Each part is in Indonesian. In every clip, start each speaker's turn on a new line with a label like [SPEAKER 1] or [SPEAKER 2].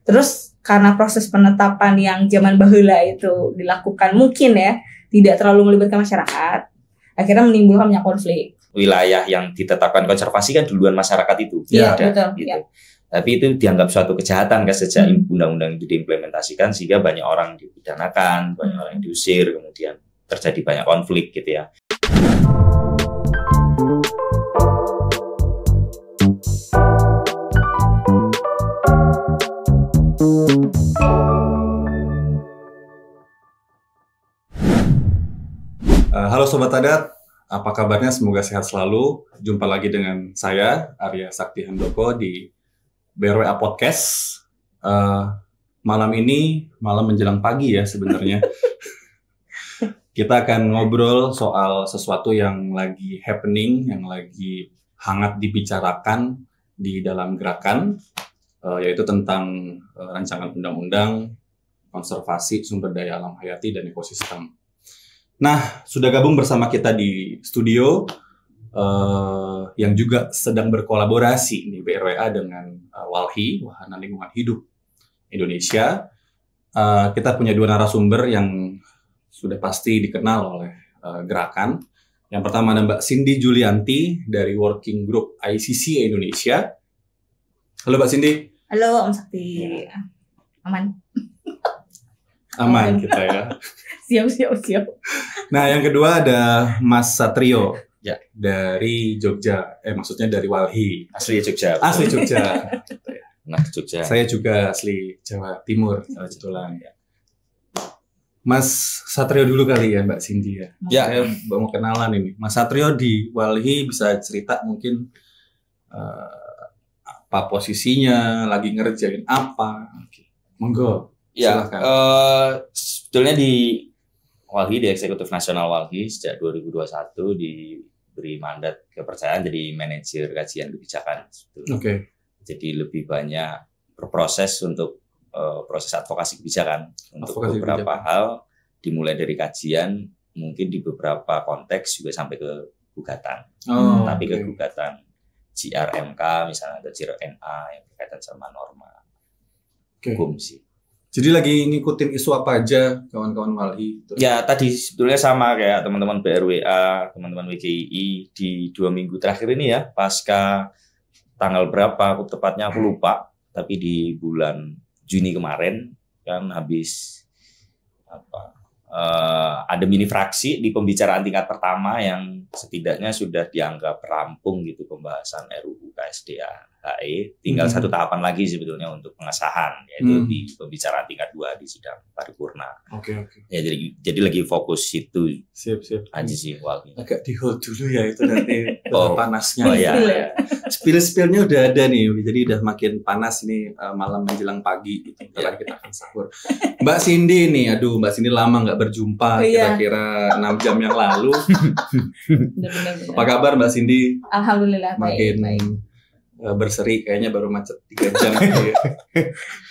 [SPEAKER 1] Terus karena proses penetapan yang zaman bahula itu dilakukan mungkin ya tidak terlalu melibatkan masyarakat, akhirnya menimbulkan banyak konflik.
[SPEAKER 2] Wilayah yang ditetapkan konservasi kan duluan masyarakat itu.
[SPEAKER 1] Iya,
[SPEAKER 2] ada,
[SPEAKER 1] betul.
[SPEAKER 2] gitu.
[SPEAKER 1] Ya.
[SPEAKER 2] Tapi itu dianggap suatu kejahatan kan sejak undang-undang itu diimplementasikan, sehingga banyak orang dipidanakan, banyak orang yang diusir, kemudian terjadi banyak konflik gitu ya.
[SPEAKER 3] Halo Sobat Adat, apa kabarnya? Semoga sehat selalu. Jumpa lagi dengan saya, Arya Sakti Handoko di BRWA Podcast. Malam ini, malam menjelang pagi ya sebenarnya. Kita akan ngobrol soal sesuatu yang lagi happening, yang lagi hangat dibicarakan di dalam gerakan, yaitu tentang rancangan undang-undang konservasi sumber daya alam hayati dan ekosistem. Nah, sudah gabung bersama kita di studio yang juga sedang berkolaborasi di BRWA dengan WALHI, Wahana Lingkungan Hidup Indonesia. Kita punya dua narasumber yang sudah pasti dikenal oleh gerakan. Yang pertama ada Mbak Cindy Julianti dari Working Group ICC Indonesia. Halo Mbak Cindy.
[SPEAKER 1] Halo Om Sakti. Aman.
[SPEAKER 3] Aman kita ya.
[SPEAKER 1] Siap.
[SPEAKER 3] Nah, yang kedua ada Mas Satrio
[SPEAKER 2] Ya.
[SPEAKER 3] dari Jogja. Maksudnya dari WALHI.
[SPEAKER 2] Asli Jogja.
[SPEAKER 3] Asli Jogja.
[SPEAKER 2] Nah, Jogja.
[SPEAKER 3] Saya juga asli Jawa Timur kebetulan. Mas Satrio dulu kali ya Mbak Cindy ya.
[SPEAKER 2] Ya.
[SPEAKER 3] Saya mau kenalan ini. Mas Satrio di WALHI bisa cerita mungkin apa posisinya, lagi ngerjain apa. Monggo.
[SPEAKER 2] Ya,
[SPEAKER 3] Silakan.
[SPEAKER 2] sebetulnya di WALHI, di Eksekutif Nasional WALHI sejak 2021 diberi mandat kepercayaan jadi manajer kajian kebijakan.
[SPEAKER 3] Oke.
[SPEAKER 2] Jadi lebih banyak berproses untuk proses advokasi kebijakan untuk
[SPEAKER 3] Advokasi
[SPEAKER 2] beberapa
[SPEAKER 3] kebijakan.
[SPEAKER 2] hal, dimulai dari kajian, mungkin di beberapa konteks juga sampai ke gugatan. Tapi ke gugatan GRMK misalnya atau GRNA yang berkaitan sama norma hukum sih.
[SPEAKER 3] Jadi lagi ngikutin isu apa aja kawan-kawan WALHI?
[SPEAKER 2] Ya tadi sebetulnya sama kayak teman-teman BRWA, teman-teman WGII di 2 minggu terakhir ini ya, pasca tanggal berapa aku tepatnya aku lupa, tapi di bulan Juni kemarin kan habis ada mini fraksi di pembicaraan tingkat pertama yang setidaknya sudah dianggap rampung gitu pembahasan RUU KSDA HE. Tinggal satu tahapan lagi sebetulnya untuk pengesahan, yaitu di pembicaraan tingkat 2 di sidang paripurna.
[SPEAKER 3] Oke.
[SPEAKER 2] Ya jadi lagi fokus itu
[SPEAKER 3] Siap.
[SPEAKER 2] aja sih WALHI.
[SPEAKER 3] Agak di hold dulu ya itu nanti panasnya.
[SPEAKER 2] Oh ya.
[SPEAKER 3] Spill-spillnya udah ada nih, jadi udah makin panas ini malam menjelang pagi. Setelah kita akan sahur. Mbak Cindy nih, aduh Mbak Cindy lama nggak berjumpa, kira-kira 6 jam yang lalu.
[SPEAKER 1] Benar.
[SPEAKER 3] Apa kabar Mbak Cindy?
[SPEAKER 1] Alhamdulillah
[SPEAKER 3] Makin
[SPEAKER 1] baik.
[SPEAKER 3] berseri, kayaknya baru macet 3 jam. Gitu ya.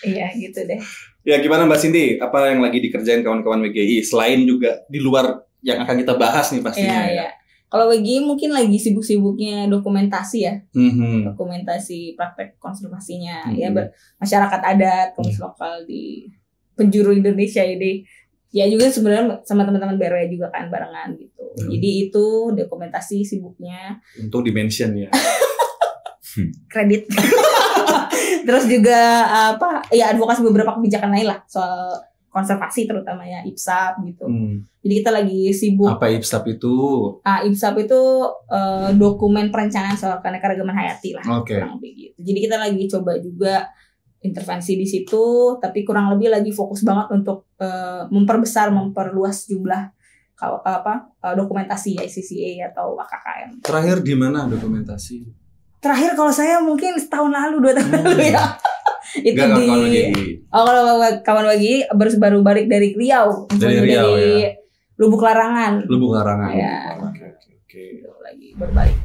[SPEAKER 1] Iya gitu deh.
[SPEAKER 3] Ya gimana Mbak Cindy? Apa yang lagi dikerjain kawan-kawan WGI? Selain juga di luar yang akan kita bahas nih pastinya.
[SPEAKER 1] Iya. Kalau WGI mungkin lagi sibuk-sibuknya dokumentasi ya. Dokumentasi praktek konservasinya. Ya masyarakat adat, komunitas lokal di penjuru Indonesia ini. Ya juga sebenarnya sama teman-teman BRWA juga kan barengan gitu. Jadi itu dokumentasi sibuknya.
[SPEAKER 3] Untuk dimension ya.
[SPEAKER 1] Kredit. Terus juga advokasi beberapa kebijakan lain lah soal konservasi terutama ya IPSAP gitu. Jadi kita lagi sibuk.
[SPEAKER 3] Apa IPSAP itu?
[SPEAKER 1] IPSAP itu dokumen perencanaan soal keanekaragaman hayati lah.
[SPEAKER 3] Oke.
[SPEAKER 1] Kurang lebih gitu. Jadi kita lagi coba juga intervensi di situ, tapi kurang lebih lagi fokus banget untuk memperluas jumlah dokumentasi ICCA atau AKKM.
[SPEAKER 3] Terakhir di mana dokumentasi?
[SPEAKER 1] Terakhir kalau saya mungkin setahun lalu, 2 tahun lalu ya. Itu kalau kawan WGI baru balik dari Riau.
[SPEAKER 3] Dari Riau ya.
[SPEAKER 1] Lubuk Larangan.
[SPEAKER 3] Ya. Oke.
[SPEAKER 1] Lagi berbalik.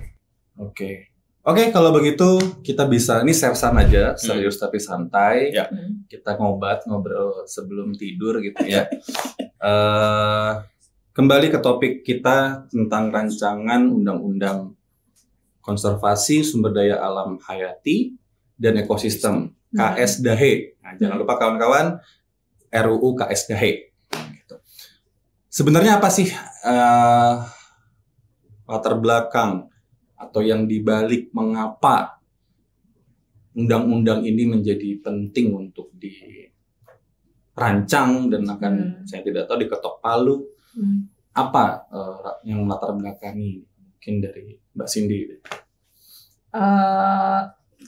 [SPEAKER 3] Oke, kalau begitu kita bisa, ini sersan aja, serius tapi santai.
[SPEAKER 2] Ya.
[SPEAKER 3] Kita ngobrol sebelum tidur gitu ya. Kembali ke topik kita tentang rancangan undang-undang konservasi sumber daya alam hayati dan ekosistem. KS Dahe. Nah, jangan lupa kawan-kawan, RUU KS Dahe. Gitu. Sebenarnya apa sih latar belakang atau yang dibalik mengapa undang-undang ini menjadi penting untuk dirancang dan akan saya tidak tahu diketok palu. Apa yang latar belakangi mungkin dari Mbak Cindy?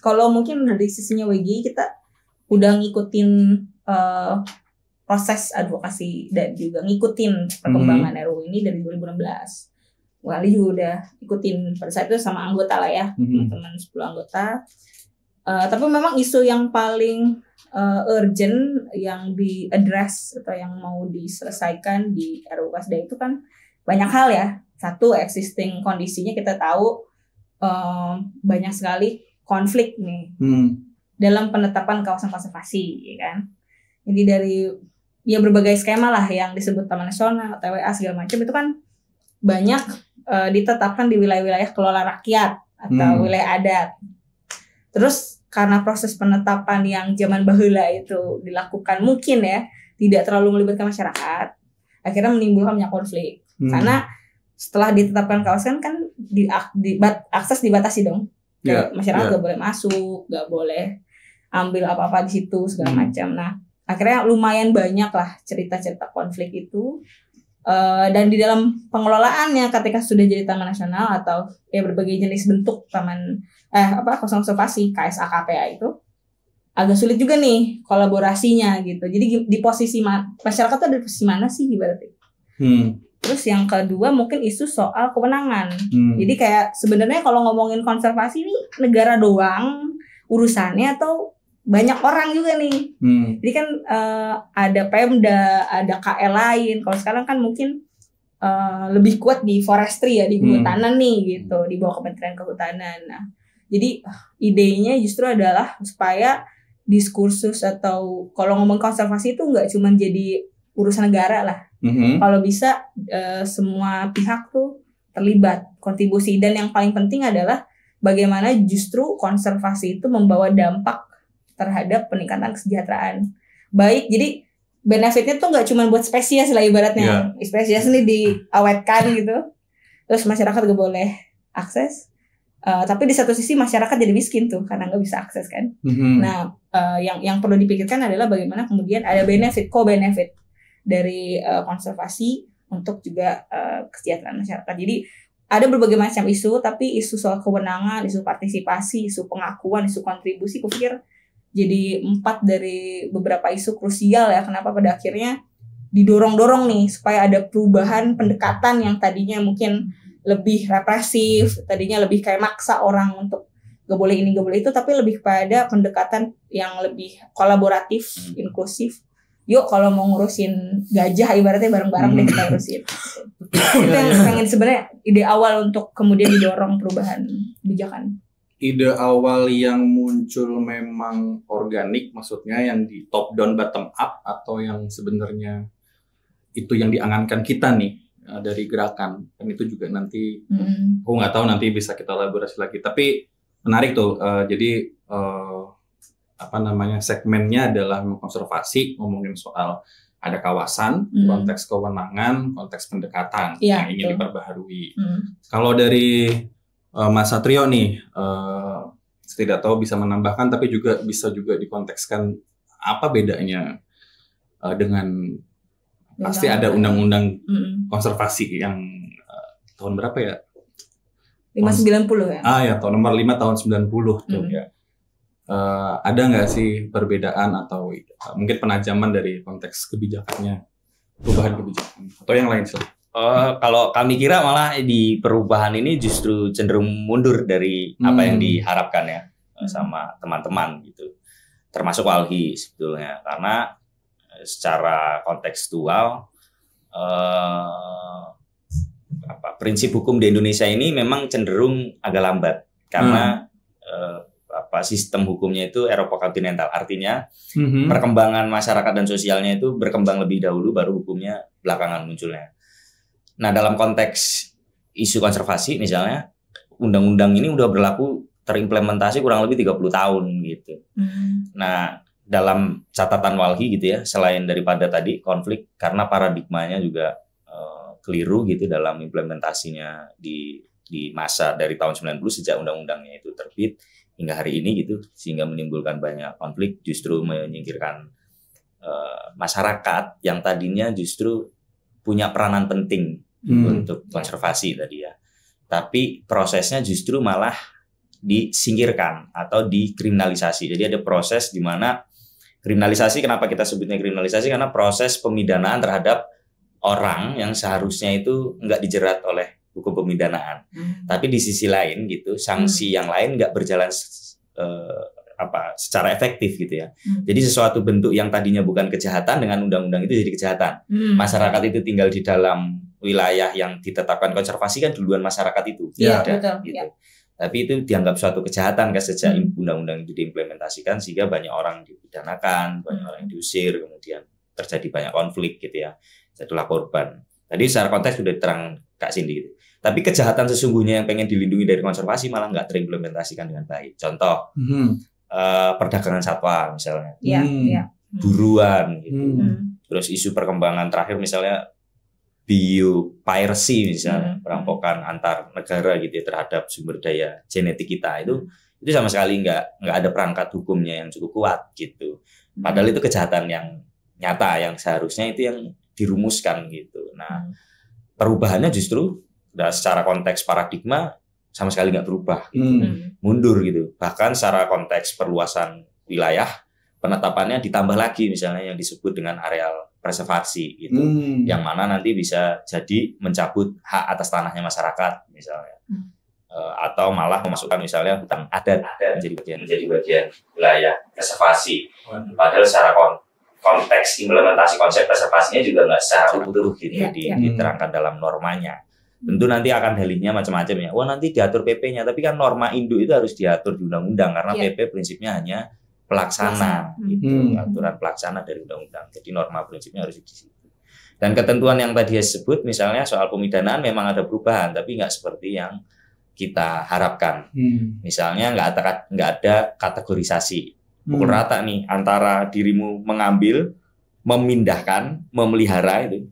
[SPEAKER 1] Kalau mungkin dari sisinya WGI kita udah ngikutin proses advokasi dan juga ngikutin perkembangan RUU ini dari 2016. Wali juga udah ikutin pada saat itu sama anggota lah ya, teman-teman 10 anggota. Tapi memang isu yang paling urgent yang di-address atau yang mau diselesaikan di RUU KSDA itu kan banyak hal ya. Satu, existing kondisinya kita tahu banyak sekali konflik nih dalam penetapan kawasan konservasi, ya kan. Jadi dari ya berbagai skema lah yang disebut Taman Nasional, TWA segala macam itu kan banyak ditetapkan di wilayah-wilayah kelola rakyat atau wilayah adat. Terus karena proses penetapan yang zaman baheula itu dilakukan mungkin ya tidak terlalu melibatkan masyarakat, akhirnya menimbulkan banyak konflik. Karena setelah ditetapkan kawasan kan akses dibatasi dong. Masyarakat gak boleh masuk, gak boleh ambil apa-apa di situ segala macam. Nah, akhirnya lumayan banyak lah cerita-cerita konflik itu. Dan di dalam pengelolaannya ketika sudah jadi taman nasional atau ya berbagai jenis bentuk taman kawasan konservasi KSAKPA itu agak sulit juga nih kolaborasinya gitu. Jadi di posisi masyarakat tuh ada di posisi mana sih ibaratnya. Terus yang kedua mungkin isu soal kewenangan. Jadi kayak sebenarnya kalau ngomongin konservasi ini negara doang urusannya atau banyak orang juga nih. Jadi kan ada Pemda, ada KL lain. Kalau sekarang kan mungkin lebih kuat di forestry ya, di kehutanan nih gitu, di bawah Kementerian Kehutanan. Nah, jadi idenya justru adalah supaya diskursus atau kalau ngomong konservasi itu nggak cuma jadi urusan negara lah. Kalau bisa semua pihak tuh terlibat kontribusi, dan yang paling penting adalah bagaimana justru konservasi itu membawa dampak terhadap peningkatan kesejahteraan. Baik, jadi benefitnya tuh nggak cuma buat spesies lah ibaratnya. Spesies ini diawetkan gitu. Terus masyarakat gak boleh akses. Tapi di satu sisi masyarakat jadi miskin tuh karena nggak bisa akses kan. Nah, yang perlu dipikirkan adalah bagaimana kemudian ada co-benefit dari konservasi untuk juga kesejahteraan masyarakat. Jadi ada berbagai macam isu, tapi isu soal kewenangan, isu partisipasi, isu pengakuan, isu kontribusi, aku pikir jadi 4 dari beberapa isu krusial ya. Kenapa pada akhirnya didorong-dorong nih supaya ada perubahan pendekatan yang tadinya mungkin lebih represif, tadinya lebih kayak maksa orang untuk gak boleh ini, gak boleh itu, tapi lebih kepada pendekatan yang lebih kolaboratif, inklusif. Yuk kalau mau ngurusin gajah ibaratnya bareng-bareng deh kita urusin. Itu yang pengen sebenarnya ide awal untuk kemudian didorong perubahan kebijakan.
[SPEAKER 3] Ide awal yang muncul memang organik, maksudnya yang di top down bottom up, atau yang sebenarnya itu yang diangankan kita nih dari gerakan, dan itu juga nanti aku nggak tahu, nanti bisa kita elaborasi lagi. Tapi menarik tuh, jadi segmennya adalah konservasi, ngomongin soal ada kawasan, konteks kewenangan, konteks pendekatan yang ingin diperbaharui. Kalau dari Mas Satrio nih, tidak tahu bisa menambahkan, tapi juga bisa juga dikontekskan apa bedanya dengan pasti ada undang-undang konservasi yang tahun berapa ya?
[SPEAKER 1] 590 ya?
[SPEAKER 3] Ya, tahun nomor 5 tahun 90 tuh ya. Ada nggak sih perbedaan atau mungkin penajaman dari konteks kebijakannya, perubahan kebijakan atau yang lain sih?
[SPEAKER 2] Kalau kami kira malah di perubahan ini justru cenderung mundur dari apa yang diharapkan ya sama teman-teman gitu, termasuk Walhi sebetulnya, karena secara kontekstual prinsip hukum di Indonesia ini memang cenderung agak lambat karena sistem hukumnya itu Eropa kontinental, artinya perkembangan masyarakat dan sosialnya itu berkembang lebih dahulu baru hukumnya belakangan munculnya. Nah, dalam konteks isu konservasi misalnya, undang-undang ini udah berlaku terimplementasi kurang lebih 30 tahun gitu. Nah, dalam catatan Walhi gitu ya, selain daripada tadi konflik karena paradigmanya juga keliru gitu dalam implementasinya di masa dari tahun 90 sejak undang-undangnya itu terbit hingga hari ini gitu, sehingga menimbulkan banyak konflik, justru menyingkirkan masyarakat yang tadinya justru punya peranan penting untuk konservasi tadi ya. Tapi prosesnya justru malah disingkirkan atau dikriminalisasi. Jadi ada proses di mana kriminalisasi, kenapa kita sebutnya kriminalisasi? Karena proses pemidanaan terhadap orang yang seharusnya itu nggak dijerat oleh hukum pemidanaan. Tapi di sisi lain gitu, sanksi yang lain nggak berjalan secara efektif gitu ya. Jadi sesuatu bentuk yang tadinya bukan kejahatan dengan undang-undang itu jadi kejahatan. Masyarakat itu tinggal di dalam wilayah yang ditetapkan konservasi kan duluan masyarakat itu.
[SPEAKER 1] Iya, betul.
[SPEAKER 2] Gitu. Tapi itu dianggap suatu kejahatan kan sejak undang-undang itu diimplementasikan, sehingga banyak orang dipidanakan, banyak orang yang diusir, kemudian terjadi banyak konflik gitu ya. Itulah korban. Tadi secara konteks sudah diterang Kak Cindy gitu. Tapi kejahatan sesungguhnya yang pengen dilindungi dari konservasi malah nggak terimplementasikan dengan baik. Contoh, perdagangan satwa misalnya, buruan gitu. Terus isu perkembangan terakhir misalnya biopiracy misalnya, perampokan antar negara gitu ya, terhadap sumber daya genetik kita itu sama sekali nggak ada perangkat hukumnya yang cukup kuat gitu. Padahal itu kejahatan yang nyata yang seharusnya itu yang dirumuskan gitu. Nah, perubahannya justru secara konteks paradigma sama sekali nggak berubah gitu. Mundur gitu. Bahkan secara konteks perluasan wilayah, penetapannya ditambah lagi misalnya yang disebut dengan areal preservasi gitu, yang mana nanti bisa jadi mencabut hak atas tanahnya masyarakat misalnya, atau malah memasukkan misalnya hutan adat menjadi bagian wilayah preservasi. Padahal secara konteks implementasi konsep preservasinya juga nggak secara utuh gitu diterangkan dalam normanya. Tentu nanti akan dalihnya macam-macam ya. Wah, nanti diatur PP-nya, tapi kan norma induk itu harus diatur di undang-undang karena PP prinsipnya hanya pelaksana gitu, aturan pelaksana dari undang-undang. Jadi norma prinsipnya harus di situ. Dan ketentuan yang tadi sebut misalnya soal pemidanaan memang ada perubahan, tapi nggak seperti yang kita harapkan. Misalnya nggak ada kategorisasi. Pukul rata nih antara dirimu mengambil, memindahkan, memelihara itu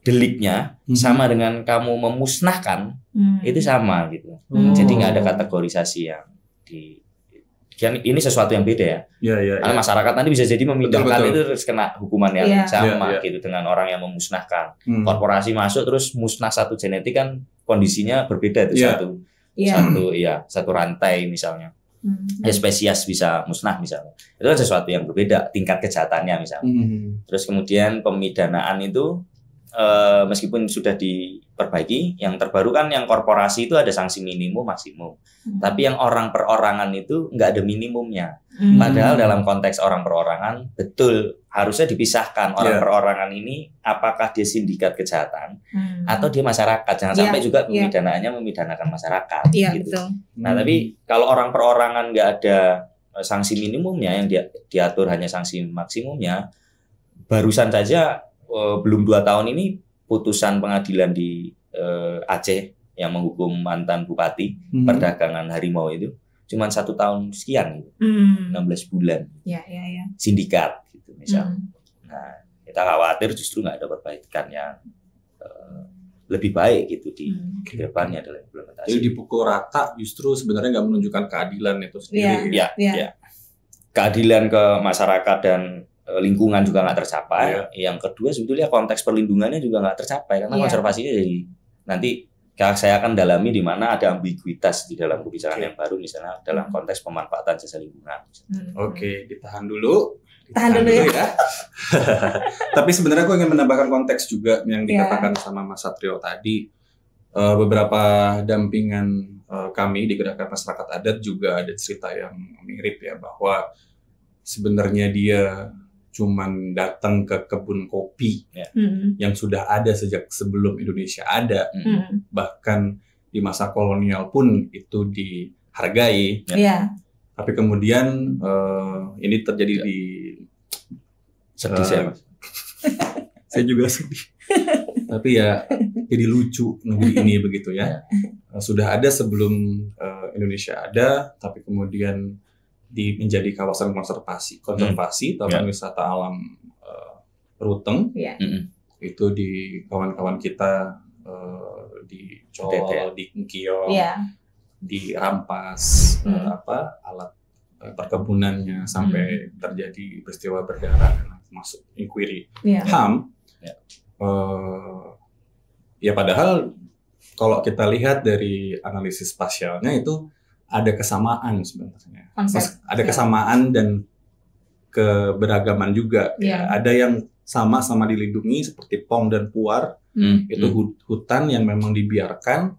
[SPEAKER 2] deliknya sama dengan kamu memusnahkan itu sama gitu. Jadi nggak ada kategorisasi yang ini sesuatu yang beda ya. Karena masyarakat nanti bisa jadi memindahkan itu terus kena hukuman yang sama gitu dengan orang yang memusnahkan. Korporasi masuk terus musnah satu genetik kan kondisinya berbeda itu satu rantai misalnya. Spesies bisa musnah misalnya. Itu kan sesuatu yang berbeda tingkat kejahatannya misalnya. Terus kemudian pemidanaan itu meskipun sudah diperbaiki, yang terbaru kan yang korporasi itu ada sanksi minimum maksimum. Tapi yang orang perorangan itu nggak ada minimumnya. Padahal dalam konteks orang perorangan betul harusnya dipisahkan orang perorangan ini apakah dia sindikat kejahatan atau dia masyarakat. Jangan sampai juga pemidanaannya memidanakan masyarakat gitu.
[SPEAKER 1] Betul.
[SPEAKER 2] Nah, tapi kalau orang perorangan nggak ada sanksi minimumnya, yang diatur hanya sanksi maksimumnya, barusan saja belum 2 tahun ini putusan pengadilan di Aceh yang menghukum mantan bupati perdagangan harimau itu cuma 1 tahun sekian gitu, 16 bulan sindikat gitu misal. Nah, kita khawatir justru nggak ada perbaikan yang lebih baik gitu di depannya dalam implementasi.
[SPEAKER 3] Jadi dipukul rata justru sebenarnya nggak menunjukkan keadilan itu sendiri.
[SPEAKER 2] Keadilan ke masyarakat dan lingkungan juga nggak tercapai. Yang kedua sebetulnya konteks perlindungannya juga nggak tercapai karena konservasinya jadi nanti saya akan dalami di mana ada ambiguitas di dalam kebijakan yang baru misalnya dalam konteks pemanfaatan jasa lingkungan.
[SPEAKER 3] Oke, ditahan dulu. Tahan dulu ya. Tapi sebenarnya aku ingin menambahkan konteks juga yang dikatakan sama Mas Satrio tadi. Beberapa dampingan kami di Gerakan Masyarakat Adat juga ada cerita yang mirip ya, bahwa sebenarnya dia cuman datang ke kebun kopi yang sudah ada sejak sebelum Indonesia ada, bahkan di masa kolonial pun itu dihargai. Tapi kemudian ini terjadi di
[SPEAKER 2] sedih saya.
[SPEAKER 3] Saya juga sedih. Tapi ya jadi lucu negeri ini begitu ya. Sudah ada sebelum Indonesia ada, tapi kemudian menjadi kawasan konservasi, Taman Wisata Alam Ruteng. Itu di kawan-kawan kita di Col, di Ngkiong, di Rampas, alat perkebunannya sampai terjadi peristiwa berdarah masuk inquiry HAM. Ya padahal kalau kita lihat dari analisis spasialnya itu ada kesamaan sebenarnya. Ada kesamaan dan keberagaman juga. Ya. Ada yang sama-sama dilindungi seperti Pong dan Puar. Itu hutan yang memang dibiarkan,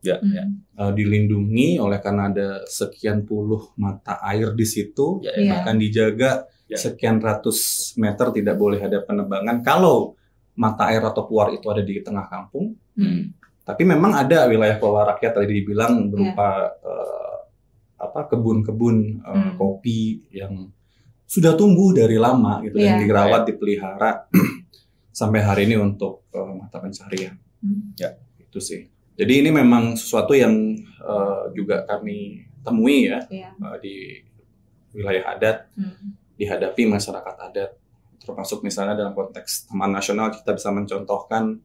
[SPEAKER 3] dilindungi oleh karena ada sekian puluh mata air di situ, bahkan dijaga sekian ratus meter tidak boleh ada penebangan. Kalau mata air atau puar itu ada di tengah kampung, tapi memang ada wilayah kelola rakyat tadi dibilang berupa kebun-kebun kopi yang sudah tumbuh dari lama gitu, yang dirawat, dipelihara sampai hari ini untuk mata pencarian. Itu sih. Jadi ini memang sesuatu yang juga kami temui di wilayah adat, dihadapi masyarakat adat, termasuk misalnya dalam konteks Taman Nasional kita bisa mencontohkan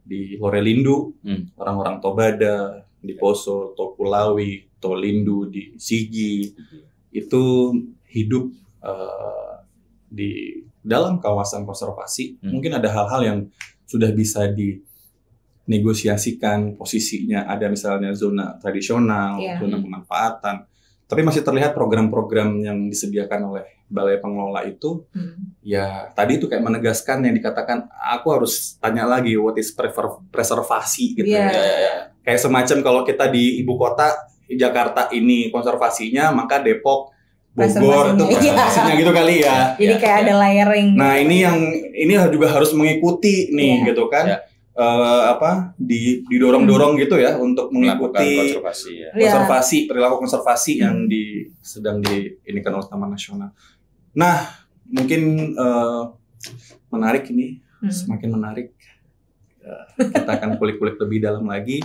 [SPEAKER 3] di Lorelindu, orang-orang Tobada, di Poso, Topulawi, Tolindu, di Sigi, itu hidup di dalam kawasan konservasi. Mungkin ada hal-hal yang sudah bisa dinegosiasikan posisinya, ada misalnya zona tradisional, zona pemanfaatan, tapi masih terlihat program-program yang disediakan oleh balai pengelola itu, ya tadi itu kayak menegaskan yang dikatakan, aku harus tanya lagi what is preservasi gitu kayak semacam kalau kita di ibu kota Jakarta ini konservasinya, maka Depok, Bogor itu konservasinya gitu kali ya.
[SPEAKER 1] Jadi kayak ada layering.
[SPEAKER 3] Nah ini juga harus mengikuti nih gitu kan. Didorong-dorong gitu ya untuk mengikuti konservasi, perilaku konservasi yang sedang diinikan oleh Taman Nasional. Nah, mungkin menarik ini, semakin menarik. Kita akan kulik-kulik lebih dalam lagi.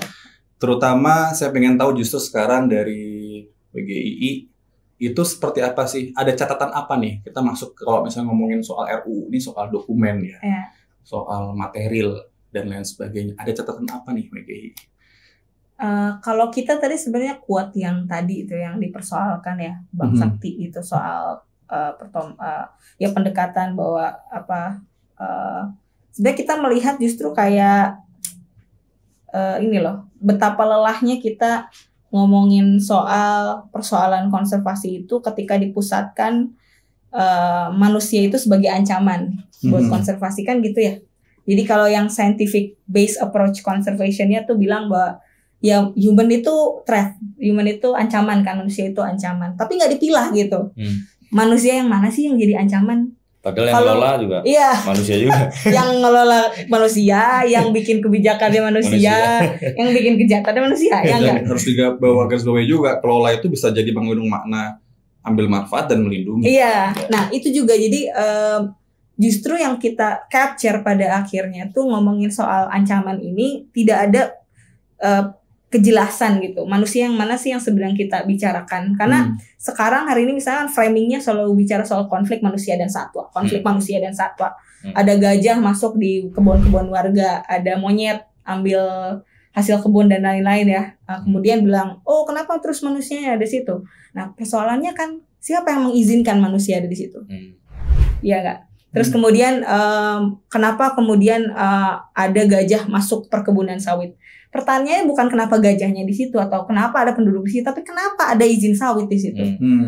[SPEAKER 3] Terutama saya pengen tahu justru sekarang dari WGII itu seperti apa sih? Ada catatan apa nih? Kita masuk kalau misalnya ngomongin soal RUU ini soal dokumen ya, soal material dan lain sebagainya. Ada catatan apa nih WGI?
[SPEAKER 1] Kalau kita tadi sebenarnya quote yang tadi itu yang dipersoalkan ya Bang Sakti itu soal pendekatan bahwa sebenarnya kita melihat justru kayak ini loh, betapa lelahnya kita ngomongin soal persoalan konservasi itu ketika dipusatkan manusia itu sebagai ancaman buat konservasi kan gitu ya. Jadi kalau yang scientific based approach conservationnya tuh bilang bahwa ya human itu threat, human itu ancaman kan, manusia itu ancaman. Tapi nggak dipilah gitu. Manusia yang mana sih yang jadi ancaman?
[SPEAKER 2] Padahal yang ngelola juga manusia juga.
[SPEAKER 1] Yang ngelola manusia, yang bikin kebijakannya manusia, yang bikin kejahatannya manusia. Ya
[SPEAKER 3] dan harus dibawa garis bawahi juga, kelola itu bisa jadi mengandung makna ambil manfaat dan melindungi.
[SPEAKER 1] Iya, nah itu juga jadi justru yang kita capture pada akhirnya tuh ngomongin soal ancaman ini tidak ada kejelasan gitu. Manusia yang mana sih yang sedang kita bicarakan? Karena sekarang hari ini misalnya framingnya selalu bicara soal konflik manusia dan satwa. Konflik manusia dan satwa. Ada gajah masuk di kebun-kebun warga. Ada monyet ambil hasil kebun dan lain-lain ya. Kemudian bilang, oh kenapa terus manusianya ada di situ? Nah persoalannya kan siapa yang mengizinkan manusia ada di situ? Iya nggak? Terus kemudian kenapa kemudian ada gajah masuk perkebunan sawit? Pertanyaannya bukan kenapa gajahnya di situ atau kenapa ada penduduk di situ, tapi kenapa ada izin sawit di situ.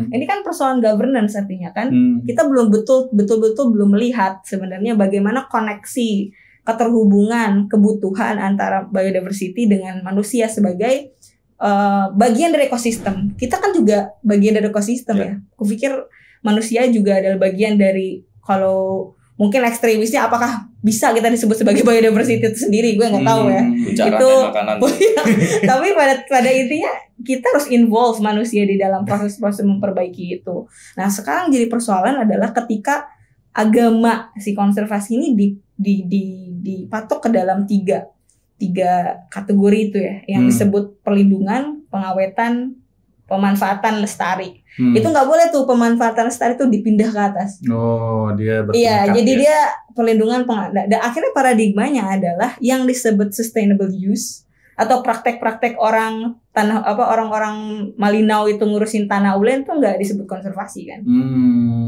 [SPEAKER 1] Ini kan persoalan governance artinya kan. Kita belum betul-betul belum melihat sebenarnya bagaimana koneksi keterhubungan kebutuhan antara biodiversity dengan manusia sebagai bagian dari ekosistem. Kita kan juga bagian dari ekosistem ya. Kupikir manusia juga adalah bagian dari, kalau mungkin ekstremisnya apakah bisa kita disebut sebagai biodiversity itu sendiri, gue nggak tahu ya. Itu tapi pada intinya kita harus involve manusia di dalam proses-proses memperbaiki itu. Nah sekarang jadi persoalan adalah ketika agama si konservasi ini dipatok ke dalam tiga kategori itu ya, yang disebut perlindungan, pengawetan, pemanfaatan lestari. Itu nggak boleh tuh pemanfaatan lestari itu dipindah ke atas.
[SPEAKER 3] Oh, dia bertingkat.
[SPEAKER 1] Iya, jadi dia perlindungan dan akhirnya paradigmanya adalah yang disebut sustainable use atau praktek-praktek orang-orang Malinau itu ngurusin tanah ulen tuh nggak disebut konservasi kan.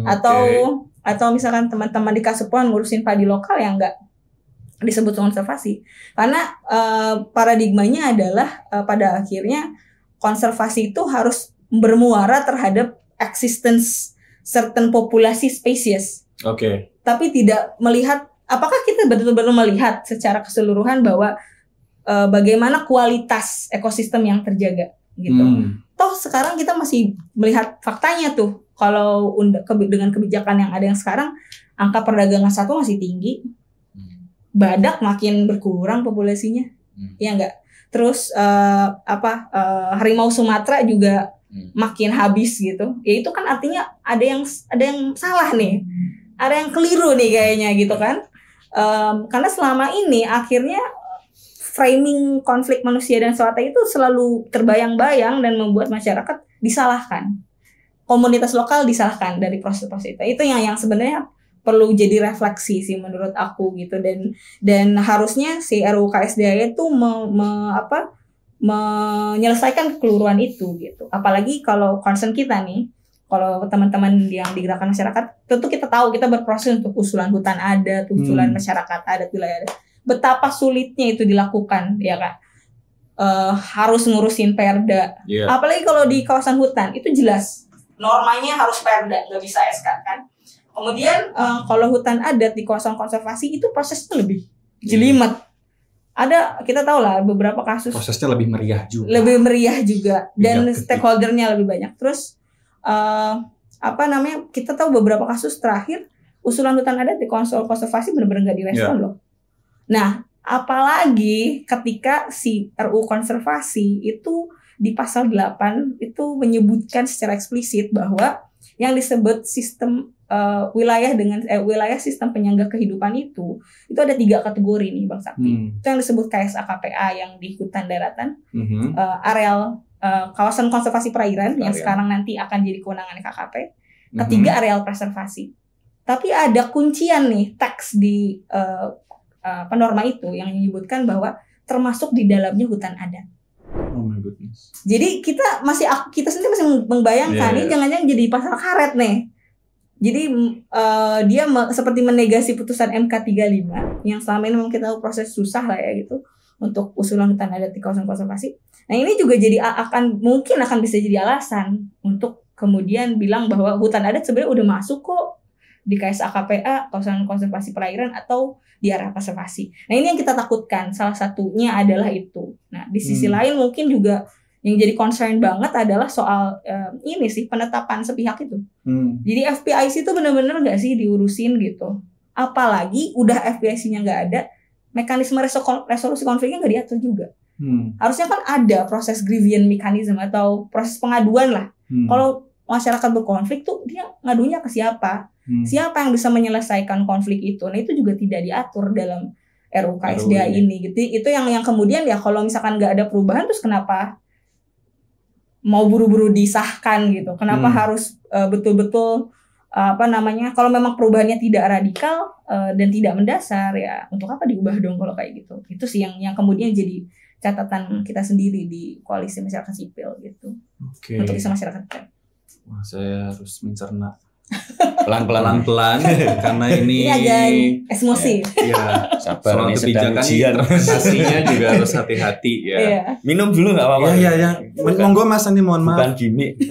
[SPEAKER 1] Atau misalkan teman-teman di Kasepuhan ngurusin padi lokal yang nggak disebut konservasi. Karena paradigmanya adalah pada akhirnya konservasi itu harus bermuara terhadap existence certain populasi spesies. Tapi tidak melihat apakah kita betul-betul melihat secara keseluruhan bahwa bagaimana kualitas ekosistem yang terjaga gitu. Toh sekarang kita masih melihat faktanya tuh kalau dengan kebijakan yang ada yang sekarang angka perdagangan satwa masih tinggi, badak makin berkurang populasinya, ya enggak. Terus harimau Sumatera juga makin habis gitu. Ya itu kan artinya ada yang salah nih, ada yang keliru nih kayaknya gitu kan. Karena selama ini akhirnya framing konflik manusia dan swasta itu selalu terbayang-bayang dan membuat masyarakat disalahkan. Komunitas lokal disalahkan dari proses-proses itu. Itu yang sebenarnya perlu jadi refleksi sih menurut aku gitu, dan harusnya si RUU KSDA itu menyelesaikan kekeliruan itu gitu. Apalagi kalau concern kita nih, kalau teman-teman yang di gerakan masyarakat, tentu kita tahu kita berproses untuk usulan hutan adat, usulan masyarakat adat, wilayah adat. Betapa sulitnya itu dilakukan, ya Kak. Harus ngurusin perda. Apalagi kalau di kawasan hutan, itu jelas normanya harus perda, nggak bisa SK kan. Kemudian kalau hutan adat di kawasan konservasi itu prosesnya lebih jelimet. Kita tahu lah beberapa kasus. Prosesnya lebih meriah juga. Dan stakeholdernya lebih banyak. Terus kita tahu beberapa kasus terakhir usulan hutan adat di konservasi benar-benar nggak direspon loh. Nah, apalagi ketika si RUU konservasi itu di pasal 8 itu menyebutkan secara eksplisit bahwa yang disebut sistem wilayah sistem penyangga kehidupan itu ada 3 kategori nih Bang Sakti. Itu yang disebut KSA-KPA yang di hutan daratan, areal kawasan konservasi perairan yang sekarang nanti akan jadi kewenangan KKP. Ketiga areal preservasi. Tapi ada kuncian nih teks di norma itu yang menyebutkan bahwa termasuk di dalamnya hutan adat. Oh my goodness. Jadi kita sendiri masih membayangkan ini jangan-jangan jadi pasal karet nih. Jadi dia seperti menegasi putusan MK 35 yang selama ini memang kita tahu proses susah lah ya gitu untuk usulan hutan adat di kawasan konservasi. Nah ini juga jadi mungkin akan bisa jadi alasan untuk kemudian bilang bahwa hutan adat sebenarnya udah masuk kok di KSA-KPA, kawasan konservasi perairan atau di area konservasi. Nah ini yang kita takutkan, salah satunya adalah itu. Nah di sisi lain mungkin juga yang jadi concern banget adalah soal ini sih penetapan sepihak itu. Jadi FPIC itu benar-benar nggak sih diurusin gitu. Apalagi udah FPIC-nya nggak ada, mekanisme resolusi konfliknya nggak diatur juga. Harusnya kan ada proses grievance mechanism atau proses pengaduan lah. Kalau masyarakat berkonflik tuh dia ngadunya ke siapa? Siapa yang bisa menyelesaikan konflik itu? Nah itu juga tidak diatur dalam RUU KSDA ini gitu. Itu yang kemudian ya kalau misalkan nggak ada perubahan terus kenapa mau buru-buru disahkan gitu? Kenapa harus betul-betul kalau memang perubahannya tidak radikal dan tidak mendasar ya untuk apa diubah dong kalau kayak gitu? Itu sih yang kemudian jadi catatan kita sendiri di koalisi masyarakat sipil gitu. Untuk isu masyarakat.
[SPEAKER 3] Wah, saya harus mencerna pelan-pelan karena ini
[SPEAKER 1] agak emosi.
[SPEAKER 3] Ya,
[SPEAKER 2] sabar nih sedang
[SPEAKER 3] ujian. Interpretasinya juga harus hati-hati ya.
[SPEAKER 2] Minum dulu nggak apa-apa.
[SPEAKER 3] Ya. Monggo Mas Andi, mohon maaf.
[SPEAKER 2] Bukan gimmick.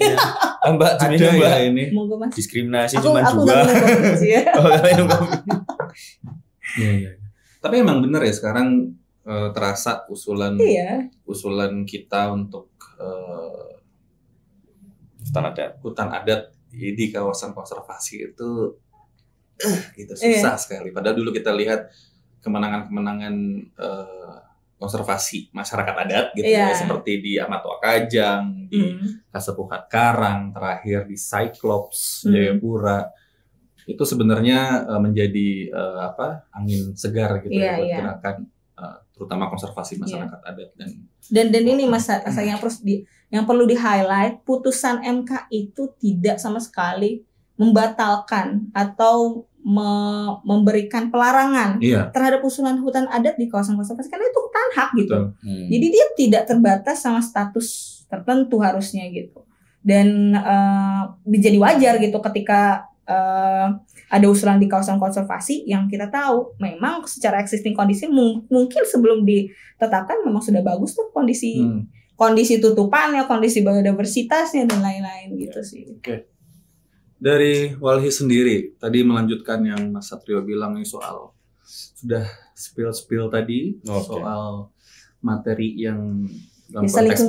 [SPEAKER 2] Mbak
[SPEAKER 3] ada ya ini.
[SPEAKER 1] Monggo Mas.
[SPEAKER 2] Diskriminasi cuma 2. Oh, minum kopi.
[SPEAKER 3] Iya. Tapi emang benar ya sekarang terasa usulan kita untuk hutan adat di kawasan konservasi itu gitu susah sekali. Padahal dulu kita lihat kemenangan-kemenangan konservasi masyarakat adat gitu ya, seperti di Amatua Kajang, di Kasepuhan Karang, terakhir di Cyclops Jayapura. Itu sebenarnya menjadi angin segar gitu buat gerakan terutama konservasi masyarakat adat dan
[SPEAKER 1] ini Mas yang yang perlu di-highlight, putusan MK itu tidak sama sekali membatalkan atau memberikan pelarangan terhadap usulan hutan adat di kawasan konservasi, karena itu hutan hak gitu. Jadi dia tidak terbatas sama status tertentu harusnya gitu. Dan jadi wajar gitu ketika ada usulan di kawasan konservasi yang kita tahu memang secara existing kondisi mungkin sebelum ditetapkan memang sudah bagus tuh kondisi tutupannya, kondisi biodiversitasnya dan lain-lain gitu sih.
[SPEAKER 3] Oke. Dari Walhi sendiri, tadi melanjutkan yang Mas Satrio bilang nih soal sudah spill tadi soal materi yang dalam konteks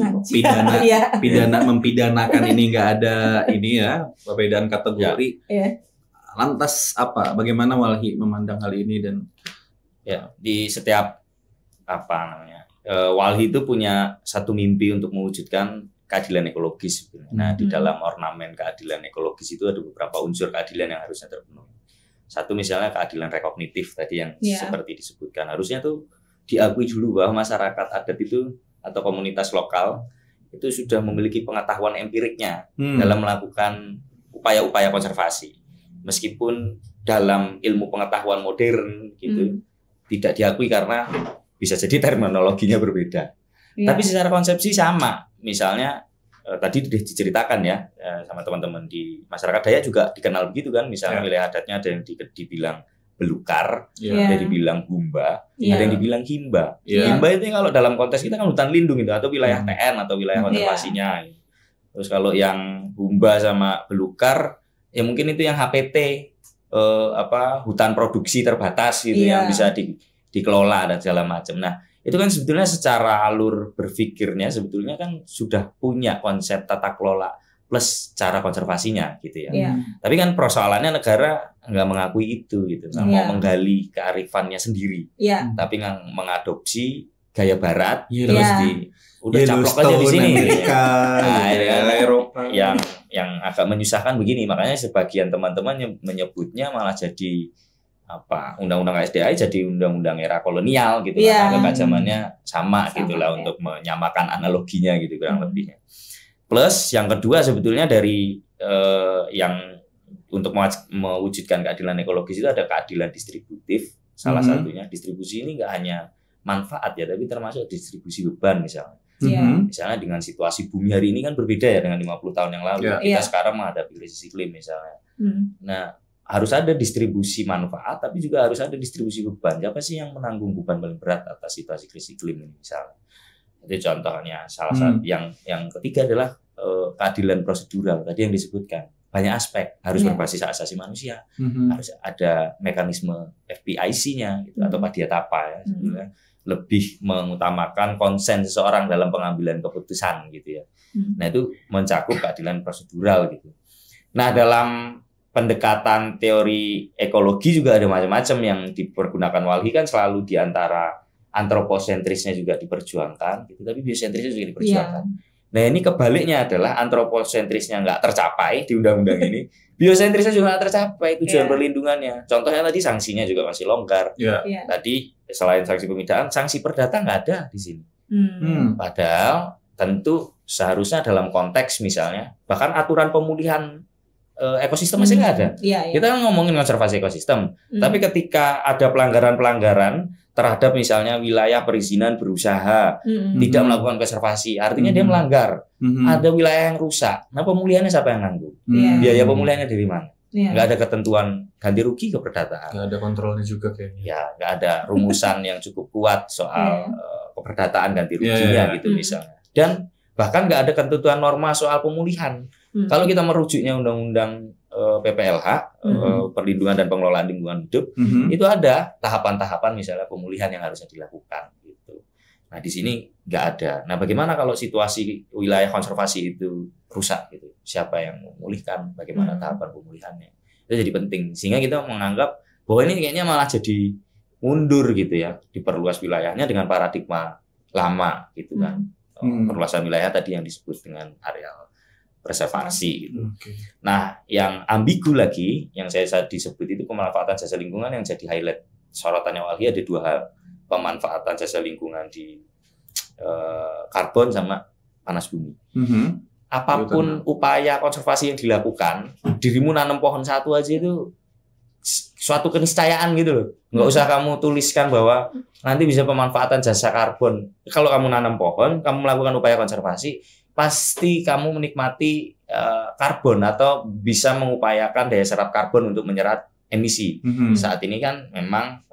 [SPEAKER 3] pidana mempidanakan ini nggak ada ini ya perbedaan kategori. Lantas apa? Bagaimana Walhi memandang hal ini dan
[SPEAKER 2] di setiap Walhi itu punya satu mimpi untuk mewujudkan keadilan ekologis. Nah, di dalam ornamen keadilan ekologis itu ada beberapa unsur keadilan yang harusnya terpenuhi. Satu misalnya keadilan rekognitif tadi yang seperti disebutkan. Harusnya tuh diakui dulu bahwa masyarakat adat itu atau komunitas lokal itu sudah memiliki pengetahuan empiriknya dalam melakukan upaya-upaya konservasi. Meskipun dalam ilmu pengetahuan modern gitu tidak diakui karena bisa jadi terminologinya berbeda. Tapi secara konsepsi sama. Misalnya tadi diceritakan ya sama teman-teman di masyarakat Dayak juga dikenal begitu kan. Misalnya wilayah adatnya ada yang dibilang belukar, ada yang dibilang gumba, ada yang dibilang himba. Himba itu kalau dalam konteks kita kan hutan lindung itu atau wilayah TN atau wilayah konservasinya. Terus kalau yang gumba sama belukar ya mungkin itu yang HPT hutan produksi terbatas gitu yang bisa dikelola dan segala macam. Nah, itu kan sebetulnya secara alur berpikirnya sebetulnya kan sudah punya konsep tata kelola plus cara konservasinya gitu ya. Tapi kan persoalannya negara nggak mengakui itu gitu, nggak mau menggali kearifannya sendiri, tapi nggak mengadopsi gaya Barat terus udah caplok aja di sini.
[SPEAKER 3] Eropa.
[SPEAKER 2] Yang agak menyusahkan begini, makanya sebagian teman-teman menyebutnya malah jadi undang-undang KSDA jadi undang-undang era kolonial gitu karena kebajamannya sama gitulah untuk menyamakan analoginya gitu kurang lebihnya. Plus yang kedua sebetulnya dari yang untuk mewujudkan keadilan ekologis itu ada keadilan distributif. Salah satunya distribusi ini nggak hanya manfaat ya, tapi termasuk distribusi beban misalnya. Misalnya dengan situasi bumi hari ini kan berbeda ya dengan 50 tahun yang lalu. Kita sekarang menghadapi krisis iklim misalnya. Nah, harus ada distribusi manfaat, tapi juga harus ada distribusi beban. Siapa sih yang menanggung beban paling berat atas situasi krisis iklim ini misalnya? Itu contohnya. Salah satu yang ketiga adalah keadilan prosedural tadi yang disebutkan. Banyak aspek harus berbasis hak asasi manusia, harus ada mekanisme FPIC-nya gitu, atau Padiatapa ya, sebenarnya lebih mengutamakan konsen seseorang dalam pengambilan keputusan gitu ya. Nah itu mencakup keadilan prosedural gitu. Nah dalam pendekatan teori ekologi juga ada macam-macam yang dipergunakan Walhi kan selalu diantara antroposentrisnya juga diperjuangkan gitu, tapi biosentrisnya juga diperjuangkan. Nah ini kebaliknya adalah antroposentrisnya nggak tercapai di undang-undang ini, biosentrisnya juga nggak tercapai tujuan perlindungannya. Contohnya tadi sanksinya juga masih longgar. Tadi selain sanksi pemidaan, sanksi perdata nggak ada di sini. Padahal tentu seharusnya dalam konteks misalnya bahkan aturan pemulihan ekosistem masih nggak ada. Kita kan ngomongin konservasi ekosistem, tapi ketika ada pelanggaran-pelanggaran terhadap misalnya wilayah perizinan berusaha tidak melakukan konservasi, artinya dia melanggar. Ada wilayah yang rusak, nah pemulihannya siapa yang nanggung? Biaya pemulihannya dari mana? Nggak ada ketentuan ganti rugi keperdataan.
[SPEAKER 3] Nggak ada kontrolnya juga kayaknya.
[SPEAKER 2] Ya, nggak ada rumusan yang cukup kuat soal keperdataan ganti ruginya gitu misalnya. Dan bahkan nggak ada ketentuan norma soal pemulihan. Kalau kita merujuknya undang-undang PPLH, perlindungan dan pengelolaan lingkungan hidup, itu ada tahapan-tahapan misalnya pemulihan yang harusnya dilakukan gitu. Nah di sini nggak ada. Nah bagaimana kalau situasi wilayah konservasi itu rusak gitu? Siapa yang memulihkan? Bagaimana tahapan pemulihannya? Itu jadi penting. Sehingga kita menganggap bahwa ini kayaknya malah jadi mundur gitu ya, diperluas wilayahnya dengan paradigma lama gitu kan. Perluasan wilayah tadi yang disebut dengan areal preservasi gitu. Nah, yang ambigu lagi yang saya disebut itu pemanfaatan jasa lingkungan yang jadi highlight sorotannya Walhi ada dua hal, pemanfaatan jasa lingkungan di karbon sama panas bumi. Apapun upaya konservasi yang dilakukan, dirimu nanam pohon satu aja itu suatu keniscayaan gitu loh. Nggak usah kamu tuliskan bahwa nanti bisa pemanfaatan jasa karbon. Kalau kamu nanam pohon, kamu melakukan upaya konservasi, pasti kamu menikmati karbon atau bisa mengupayakan daya serap karbon untuk menyerap emisi. Saat ini kan memang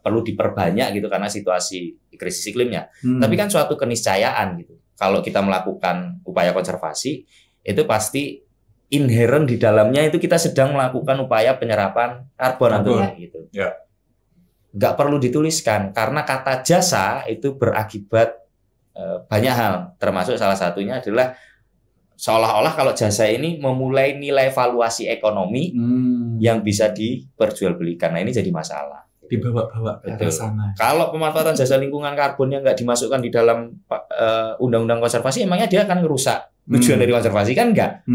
[SPEAKER 2] perlu diperbanyak gitu karena situasi krisis iklimnya. Tapi kan suatu keniscayaan gitu. Kalau kita melakukan upaya konservasi, itu pasti inherent di dalamnya itu kita sedang melakukan upaya penyerapan karbon gitu.
[SPEAKER 3] Ya.
[SPEAKER 2] Nggak perlu dituliskan karena kata jasa itu berakibat banyak hal, termasuk salah satunya adalah seolah-olah kalau jasa ini memulai nilai valuasi ekonomi yang bisa diperjualbelikan. Nah, ini jadi masalah.
[SPEAKER 3] Dibawa-bawa ke sana.
[SPEAKER 2] Kalau pemanfaatan jasa lingkungan karbonnya nggak dimasukkan di dalam undang-undang konservasi, emangnya dia akan merusak tujuan dari konservasi kan enggak?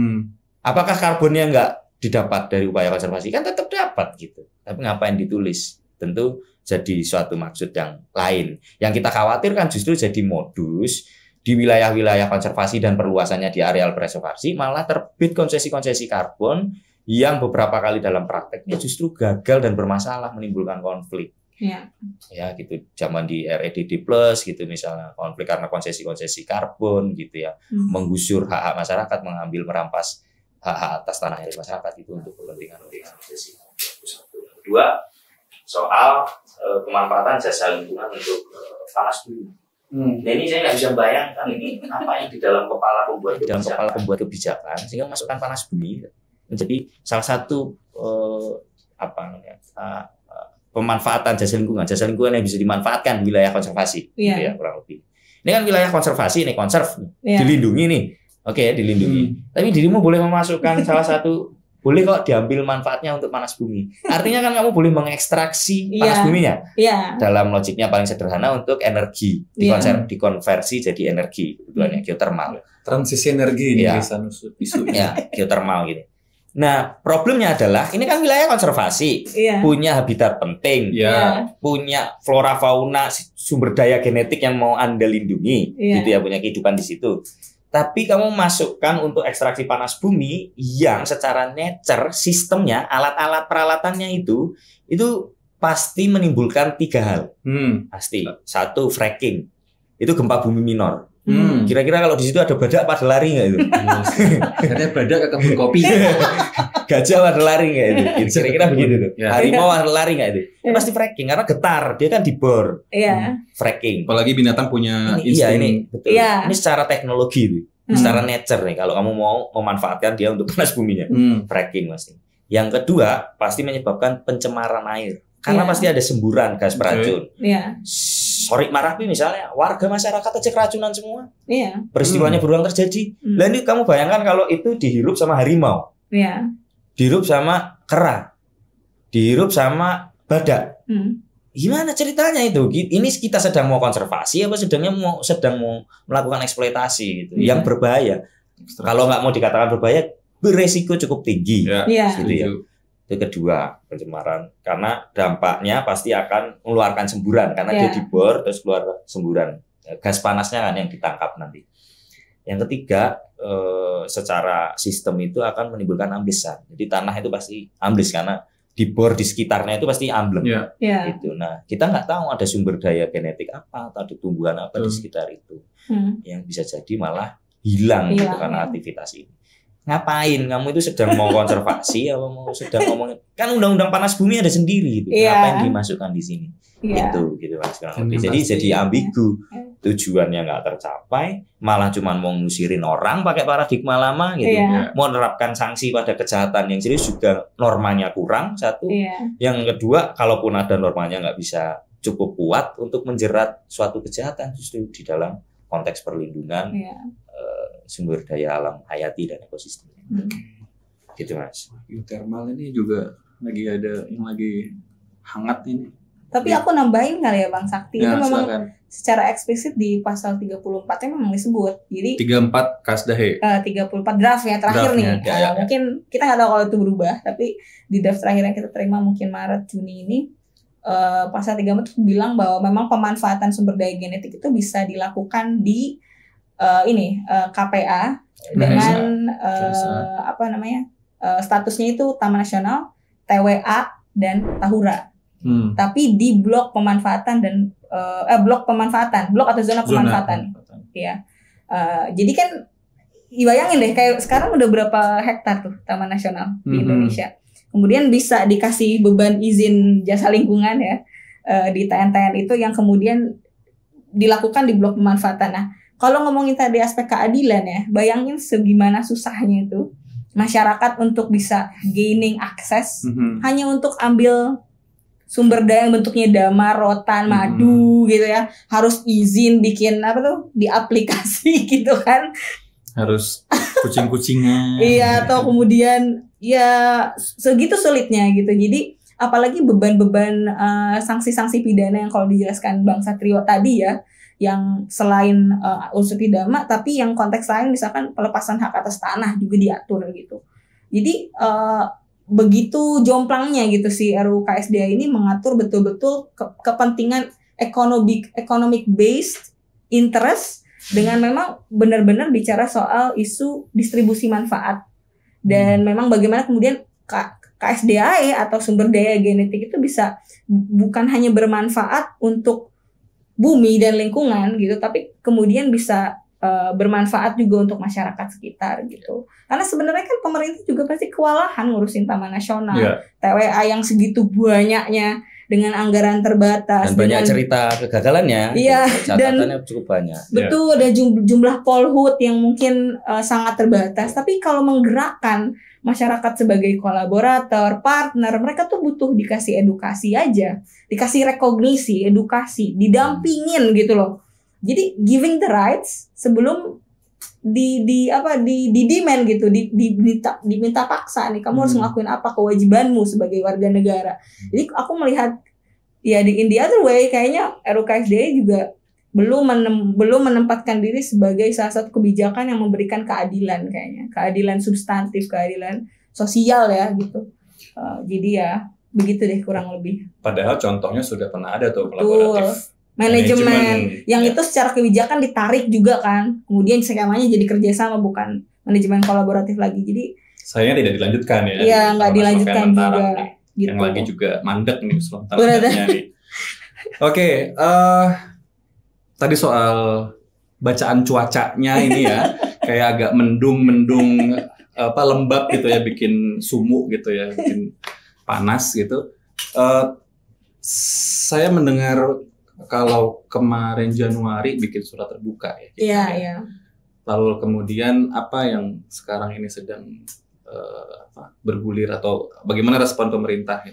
[SPEAKER 2] Apakah karbonnya nggak didapat dari upaya konservasi? Kan tetap dapat gitu. Tapi ngapain ditulis? Tentu jadi suatu maksud yang lain. Yang kita khawatirkan justru jadi modus di wilayah-wilayah konservasi dan perluasannya di areal preservasi malah terbit konsesi-konsesi karbon yang beberapa kali dalam prakteknya justru gagal dan bermasalah, menimbulkan konflik. Ya gitu. Zaman di REDD+ gitu misalnya, konflik karena konsesi-konsesi karbon gitu ya. Menggusur hak-hak masyarakat, mengambil merampas hak-hak atas tanah air masyarakat itu untuk kepentingan organisasi. Kedua, soal pemanfaatan jasa lingkungan untuk panas bumi. Nah, ini saya nggak bisa bayangkan ini apa yang di dalam kepala pembuat kebijakan sehingga masukkan panas bumi menjadi salah satu pemanfaatan jasa lingkungan yang bisa dimanfaatkan di wilayah konservasi, gitu ya kurang lebih. Ini kan wilayah konservasi, ini konserv, dilindungi nih. Oke, dilindungi. Tapi dirimu boleh memasukkan salah satu, boleh kok diambil manfaatnya untuk panas bumi. Artinya kan kamu boleh mengekstraksi panas buminya. Dalam logiknya paling sederhana untuk energi, dikonversi jadi energi, kebetulannya geothermal.
[SPEAKER 3] Transisi energi ini bisa isu.
[SPEAKER 2] Ya, geothermal gitu. Nah, problemnya adalah ini kan wilayah konservasi, punya habitat penting, punya flora fauna, sumber daya genetik yang mau Anda lindungi, gitu ya, punya kehidupan di situ. Tapi kamu masukkan untuk ekstraksi panas bumi yang secara nature sistemnya, alat-alat peralatannya itu pasti menimbulkan 3 hal. Pasti. 1, fracking. Itu gempa bumi minor. Kira-kira kalau di situ ada badak pada lari nggak itu?
[SPEAKER 3] Ada badak ke kebun kopi.
[SPEAKER 2] Gajah pada lari nggak itu? Kira-kira begitu tuh. Harimau pada lari nggak itu? Pasti fracking karena getar, dia kan dibor. Fracking.
[SPEAKER 3] Apalagi binatang punya insting.
[SPEAKER 2] Ini betul. Ini secara teknologi tuh. Secara nature nih kalau kamu mau memanfaatkan dia untuk panas buminya. Fracking pasti. Yang kedua, pasti menyebabkan pencemaran air. Karena pasti ada semburan gas beracun. Sorik Marapi misalnya, warga masyarakat aja keracunan semua. Peristiwanya berulang terjadi. Lah ini kamu bayangkan kalau itu dihirup sama harimau. Dihirup sama kera. Dihirup sama badak. Gimana ceritanya itu? Ini kita sedang mau konservasi apa sedang mau melakukan eksploitasi gitu. Yang berbahaya. Kalau nggak mau dikatakan berbahaya, beresiko cukup tinggi. Gitu ya. Itu kedua, pencemaran. Karena dampaknya pasti akan mengeluarkan semburan karena dia dibor terus keluar semburan. Gas panasnya kan yang ditangkap nanti. Yang ketiga, secara sistem itu akan menimbulkan amblesan. Jadi tanah itu pasti ambles karena dibor di sekitarnya itu pasti amblem. Gitu. Nah, kita nggak tahu ada sumber daya genetik apa atau ada tumbuhan apa di sekitar itu. Yang bisa jadi malah hilang gitu karena aktivitas ini. Ngapain kamu itu sedang mau konservasi apa mau sedang ngomongin kan undang-undang panas bumi ada sendiri gitu. Ngapain dimasukkan di sini? Itu gitu Mas. Jadi ambigu. Tujuannya nggak tercapai, malah cuman mau ngusirin orang pakai paradigma lama gitu. Mau menerapkan sanksi pada kejahatan yang serius juga normanya kurang satu. Yang kedua, kalaupun ada normanya nggak bisa cukup kuat untuk menjerat suatu kejahatan justru di dalam konteks perlindungan sumber daya alam hayati dan ekosistem. Gitu Mas.
[SPEAKER 3] Geothermal ini juga lagi ada yang lagi hangat ini.
[SPEAKER 1] Tapi aku nambahin kali ya Bang Sakti, itu memang secara eksplisit di pasal 34-nya memang disebut. Jadi
[SPEAKER 3] 34 Kasdahe.
[SPEAKER 1] 34 draft ya terakhir nih. Mungkin kita nggak tahu kalau itu berubah, tapi di draft terakhir yang kita terima mungkin Maret Juni ini pasal 34 itu bilang bahwa memang pemanfaatan sumber daya genetik itu bisa dilakukan di KPA dengan statusnya itu Taman Nasional, TWA dan Tahura. Tapi di blok pemanfaatan dan blok atau zona pemanfaatan. Ya. Jadi kan bayangin deh kayak sekarang udah berapa hektar tuh Taman Nasional di Indonesia. Kemudian bisa dikasih beban izin jasa lingkungan ya di TN-TN itu yang kemudian dilakukan di blok pemanfaatan. Nah, kalau ngomongin tadi aspek keadilan ya, bayangin segimana susahnya itu masyarakat untuk bisa gaining akses hanya untuk ambil sumber daya yang bentuknya damar, rotan, madu gitu ya. Harus izin bikin di aplikasi gitu kan.
[SPEAKER 3] Harus kucing-kucingan.
[SPEAKER 1] Iya, atau kemudian ya segitu sulitnya gitu. Jadi apalagi beban-beban sanksi-sanksi pidana yang kalau dijelaskan Bang Satrio tadi ya, yang selain unsur pidana tapi yang konteks lain misalkan pelepasan hak atas tanah juga diatur gitu. Jadi begitu jomplangnya gitu si RUU KSDA ini mengatur betul-betul kepentingan economic based interest dengan memang benar-benar bicara soal isu distribusi manfaat dan memang bagaimana kemudian KSDA atau sumber daya genetik itu bisa bukan hanya bermanfaat untuk bumi dan lingkungan gitu, tapi kemudian bisa bermanfaat juga untuk masyarakat sekitar gitu. Karena sebenarnya kan pemerintah juga pasti kewalahan ngurusin Taman Nasional, TWA yang segitu banyaknya dengan anggaran terbatas.
[SPEAKER 2] Dan banyak cerita kegagalannya.
[SPEAKER 1] Iya,
[SPEAKER 2] catatannya cukup banyak.
[SPEAKER 1] Betul, ada jumlah polhut yang mungkin sangat terbatas. Tapi kalau menggerakkan masyarakat sebagai kolaborator, partner, mereka tuh butuh dikasih edukasi aja, dikasih rekognisi, edukasi, didampingin gitu loh. Jadi giving the rights sebelum di demand gitu, diminta paksa nih, kamu harus ngelakuin apa kewajibanmu sebagai warga negara. Jadi aku melihat ya in the other way kayaknya RUU KSDA juga belum menempatkan diri sebagai salah satu kebijakan yang memberikan keadilan kayaknya, keadilan substantif, keadilan sosial ya gitu. Jadi ya begitu deh kurang lebih.
[SPEAKER 3] Padahal contohnya sudah pernah ada tuh kolaboratif
[SPEAKER 1] manajemen yang itu secara kebijakan ditarik juga kan, kemudian skemanya jadi kerjasama bukan manajemen kolaboratif lagi. Jadi
[SPEAKER 3] sayangnya tidak dilanjutkan ya.
[SPEAKER 1] Iya nggak dilanjutkan juga. Gitu.
[SPEAKER 3] Yang lagi juga mandek nih nih. Oke, tadi soal bacaan cuacanya ini ya, kayak agak mendung lembab gitu ya, bikin sumuk gitu ya, bikin panas gitu. Saya mendengar kalau kemarin Januari bikin surat terbuka ya.
[SPEAKER 1] Iya.
[SPEAKER 3] Lalu kemudian apa yang sekarang ini sedang bergulir atau bagaimana respon pemerintah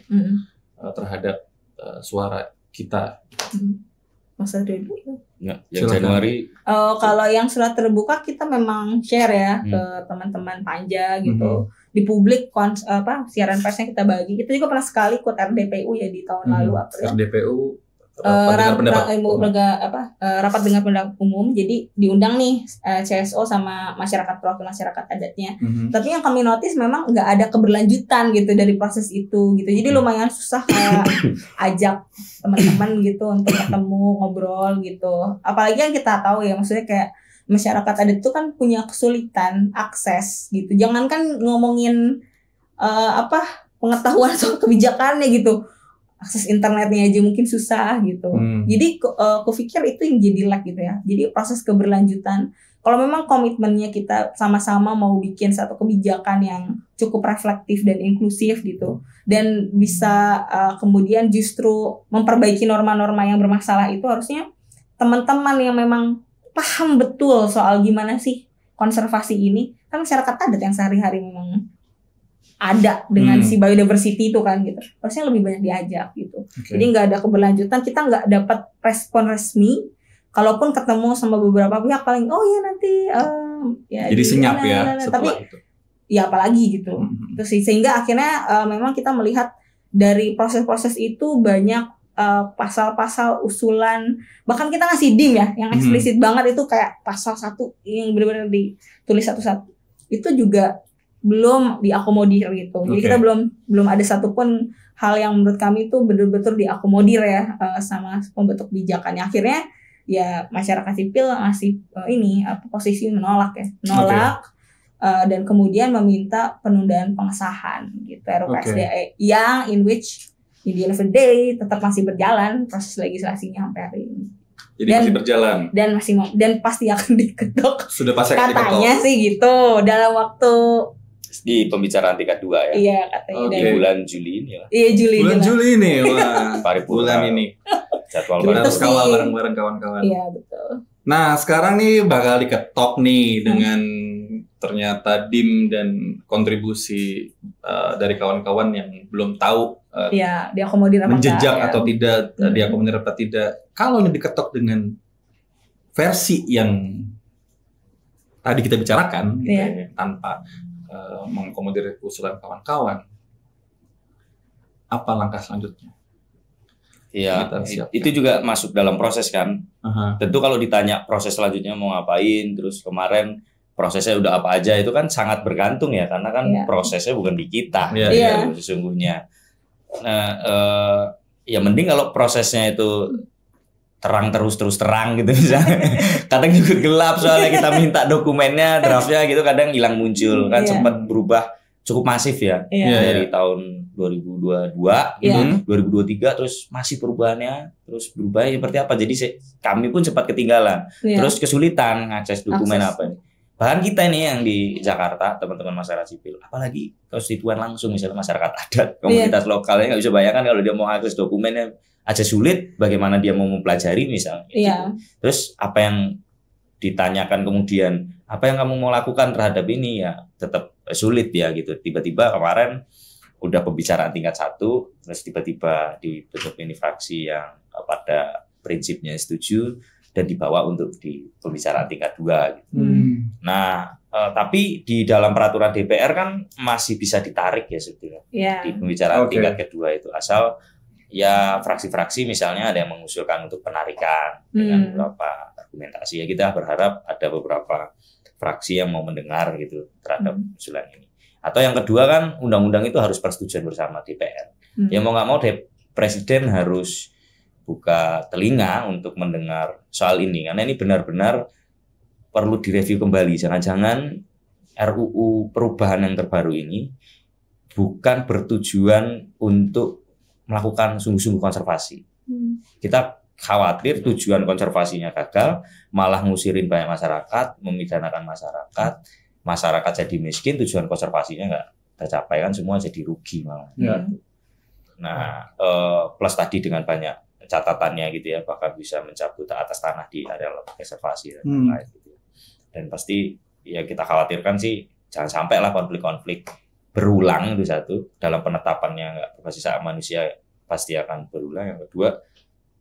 [SPEAKER 3] terhadap suara kita?
[SPEAKER 1] Masa dulu?
[SPEAKER 2] Yang Januari.
[SPEAKER 1] Kalau yang surat terbuka kita memang share ya ke teman-teman Panja gitu. Di publik siaran persnya kita bagi. Kita juga pernah sekali ikut RDPU ya di tahun lalu April.
[SPEAKER 3] RDPU
[SPEAKER 1] rapat dengan pendapat umum. Jadi diundang nih CSO sama masyarakat perwakilan masyarakat adatnya. Tapi yang kami notice memang nggak ada keberlanjutan gitu dari proses itu gitu. Jadi lumayan susah kayak ajak teman-teman gitu untuk ketemu ngobrol gitu. Apalagi yang kita tahu ya, maksudnya kayak masyarakat adat itu kan punya kesulitan akses gitu. Jangankan ngomongin pengetahuan soal kebijakannya gitu. Akses internetnya aja mungkin susah gitu. Jadi aku pikir itu yang jadi lag gitu ya. Jadi proses keberlanjutan. Kalau memang komitmennya kita sama-sama mau bikin satu kebijakan yang cukup reflektif dan inklusif gitu, dan bisa kemudian justru memperbaiki norma-norma yang bermasalah, itu harusnya teman-teman yang memang paham betul soal gimana sih konservasi ini, kan masyarakat adat yang sehari-hari memang ada dengan si biodiversity itu kan gitu, harusnya lebih banyak diajak gitu. Jadi nggak ada keberlanjutan, kita nggak dapat respon resmi. Kalaupun ketemu sama beberapa pihak paling nanti
[SPEAKER 3] jadi senyap ya setelah
[SPEAKER 1] tapi
[SPEAKER 3] itu.
[SPEAKER 1] Ya apalagi gitu. Itu sih sehingga akhirnya memang kita melihat dari proses-proses itu banyak pasal-pasal usulan, bahkan kita ngasih dim ya yang eksplisit banget itu kayak pasal 1 yang benar-benar ditulis satu-satu. Itu juga belum diakomodir gitu. Jadi kita belum ada satupun hal yang menurut kami itu betul-betul diakomodir ya sama pembentuk kebijakannya. Akhirnya ya masyarakat sipil ngasih posisi menolak. Dan kemudian meminta penundaan pengesahan gitu RUU KSDA yang in which in the end of the day tetap masih berjalan proses legislasinya sampai hari ini.
[SPEAKER 3] Jadi masih berjalan
[SPEAKER 1] dan pasti akan diketok.
[SPEAKER 3] Sudah pasti akan diketok.
[SPEAKER 1] Katanya sih gitu dalam waktu
[SPEAKER 2] di pembicaraan tingkat 2 ya.
[SPEAKER 1] Iya katanya
[SPEAKER 2] di bulan Juli ini lah.
[SPEAKER 1] Iya
[SPEAKER 3] bulan Juli ini wah. Bulan ini.
[SPEAKER 2] Jadwal
[SPEAKER 3] kita harus kawal bareng-bareng kawan-kawan.
[SPEAKER 1] Iya betul.
[SPEAKER 3] Nah sekarang nih bakal diketok nih dengan ternyata DIM dan kontribusi dari kawan-kawan yang belum tahu
[SPEAKER 1] diakomodir apa
[SPEAKER 3] menjejak atau tidak, diakomodir apa tidak. Kalau ini diketok dengan versi yang tadi kita bicarakan gitu ya, tanpa mengakomodir usulan kawan-kawan, apa langkah selanjutnya?
[SPEAKER 2] Iya, itu juga masuk dalam proses kan. Tentu kalau ditanya proses selanjutnya mau ngapain, terus kemarin prosesnya udah apa aja, itu kan sangat bergantung ya, karena kan prosesnya bukan di kita sesungguhnya. Nah, ya mending kalau prosesnya itu terang terus terang gitu misalnya. Kadang juga gelap soalnya kita minta dokumennya, draftnya gitu kadang hilang muncul kan, sempat berubah cukup masif ya dari tahun 2022 gitu, 2023 terus masih perubahannya terus berubah seperti apa, jadi kami pun sempat ketinggalan, terus kesulitan ngakses dokumen apa ini. Bahkan kita ini yang di Jakarta, teman-teman masyarakat sipil, apalagi konstituen langsung, misalnya masyarakat adat, komunitas lokalnya nggak bisa bayangkan kalau dia mau akses dokumennya aja sulit, bagaimana dia mau mempelajari misalnya. Gitu. Terus apa yang ditanyakan kemudian, apa yang kamu mau lakukan terhadap ini ya tetap sulit ya gitu. Tiba-tiba kemarin udah pembicaraan tingkat 1, terus tiba-tiba dibentuk ini fraksi yang pada prinsipnya setuju dan dibawa untuk di pembicaraan tingkat 2 gitu. Nah, tapi di dalam peraturan DPR kan masih bisa ditarik ya sebetulnya. Di pembicaraan tingkat kedua itu, asal ya fraksi-fraksi misalnya ada yang mengusulkan untuk penarikan dengan beberapa argumentasi. Ya kita berharap ada beberapa fraksi yang mau mendengar gitu terhadap usulan ini. Atau yang kedua kan undang-undang itu harus persetujuan bersama DPR. Ya mau nggak mau Presiden harus buka telinga untuk mendengar soal ini, karena ini benar-benar perlu direview kembali. Jangan-jangan RUU perubahan yang terbaru ini bukan bertujuan untuk melakukan sungguh-sungguh konservasi. Kita khawatir tujuan konservasinya gagal, malah ngusirin banyak masyarakat, memidanakan masyarakat jadi miskin, tujuan konservasinya nggak tercapai, kan semua jadi rugi malah. Nah, plus tadi dengan banyak catatannya gitu ya, bahkan bisa mencabut atas tanah di area reservasi dan lain-lain gitu. Dan pasti ya kita khawatirkan sih jangan sampai lah konflik-konflik berulang, itu satu, dalam penetapannya nggak berbasis hak manusia pasti akan berulang. Yang kedua,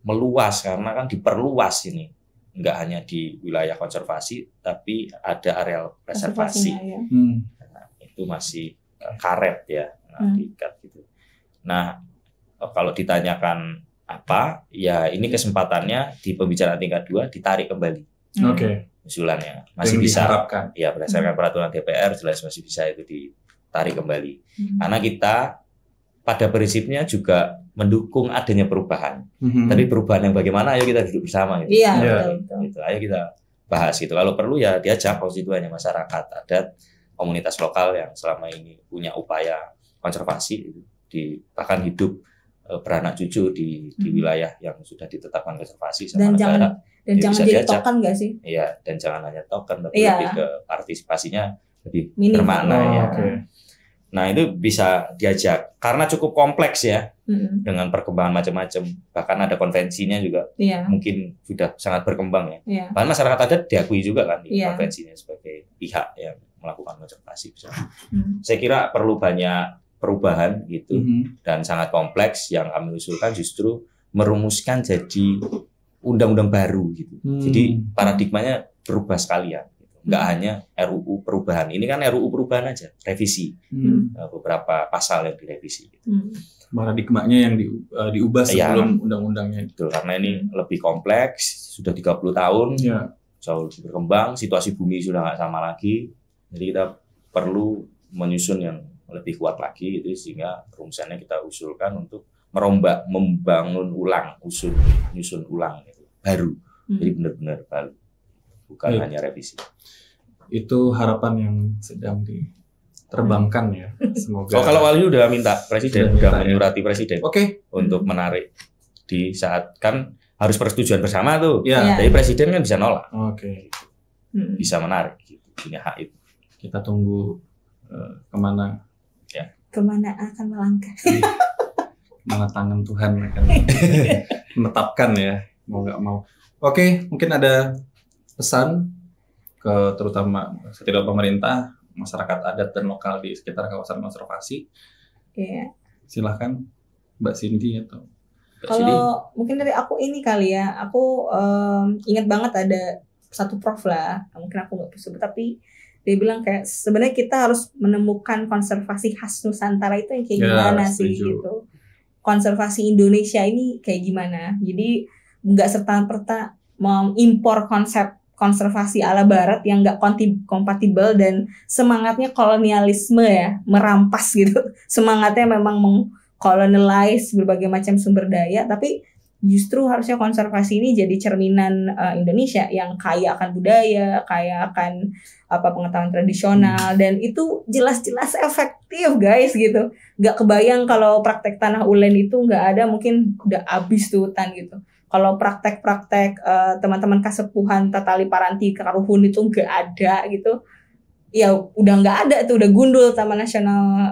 [SPEAKER 2] meluas, karena kan diperluas ini nggak hanya di wilayah konservasi tapi ada area reservasi. Nah, itu masih karet ya, diikat gitu. Nah, kalau ditanyakan apa, ya ini kesempatannya di pembicaraan tingkat 2 ditarik kembali usulannya, masih bisa diharapkan. Ya berdasarkan peraturan DPR jelas masih bisa itu ditarik kembali, karena kita pada prinsipnya juga mendukung adanya perubahan, tapi perubahan yang bagaimana, ayo kita duduk bersama gitu. Gitu, ayo kita bahas gitu, kalau perlu ya diajak konstituennya, masyarakat adat, komunitas lokal yang selama ini punya upaya konservasi bahkan hidup beranak cucu di wilayah yang sudah ditetapkan konservasi sama negara.
[SPEAKER 1] Dan jangan jadi token nggak sih?
[SPEAKER 2] Iya, dan jangan hanya token, tapi lebih ke partisipasinya lebih bermakna ya. Nah, itu bisa diajak karena cukup kompleks ya, dengan perkembangan macam-macam. Bahkan ada konvensinya juga, mungkin sudah sangat berkembang ya. Bahkan masyarakat adat diakui juga kan di konvensinya sebagai pihak yang melakukan konservasi. Saya kira perlu banyak perubahan gitu, dan sangat kompleks. Yang kami usulkan justru merumuskan jadi undang-undang baru gitu. Jadi paradigmanya berubah sekalian gitu. Nggak hanya RUU perubahan. Ini kan RUU perubahan aja, revisi. Beberapa pasal yang direvisi gitu.
[SPEAKER 3] Paradigmanya yang diubah sebelum undang-undangnya.
[SPEAKER 2] Betul, karena ini lebih kompleks, sudah 30 tahun. Jauh lebih berkembang, situasi bumi sudah nggak sama lagi. Jadi kita perlu menyusun yang lebih kuat lagi itu, sehingga rumusannya kita usulkan untuk membangun ulang, nyusun ulang gitu, baru Jadi benar-benar balik, bukan hanya revisi.
[SPEAKER 3] Itu harapan yang sedang diterbangkan ya. Semoga.
[SPEAKER 2] Kalau Wali udah minta presiden, udah menyurati presiden untuk menarik di saat kan harus persetujuan bersama tuh. Jadi presiden kan bisa nolak. Bisa menarik gitu, punya hak itu.
[SPEAKER 3] Kita tunggu kemana
[SPEAKER 1] akan melangkah.
[SPEAKER 3] Mana tangan Tuhan akan menetapkan ya, mau nggak mau. Mungkin ada pesan terutama setiap pemerintah, masyarakat adat dan lokal di sekitar kawasan konservasi. Silahkan Mbak Cindy atau
[SPEAKER 1] kalau mungkin dari aku ini kali ya, aku ingat banget ada satu prof lah, mungkin aku nggak bisa sebut, tapi dia bilang kayak sebenarnya kita harus menemukan konservasi khas Nusantara itu yang kayak gimana sih gitu. Konservasi Indonesia ini kayak gimana. Jadi nggak serta-merta mengimpor konsep konservasi ala barat yang nggak kompatibel dan semangatnya kolonialisme ya, merampas gitu. Semangatnya memang mengkolonialize berbagai macam sumber daya, tapi justru harusnya konservasi ini jadi cerminan Indonesia yang kaya akan budaya, kaya akan pengetahuan tradisional, dan itu jelas-jelas efektif guys gitu. Gak kebayang kalau praktek tanah ulen itu nggak ada, mungkin udah habis tuh hutan gitu. Kalau praktek-praktek teman-teman kasepuhan Tatali Paranti Karuhun itu nggak ada gitu, ya udah nggak ada tuh, udah gundul Taman Nasional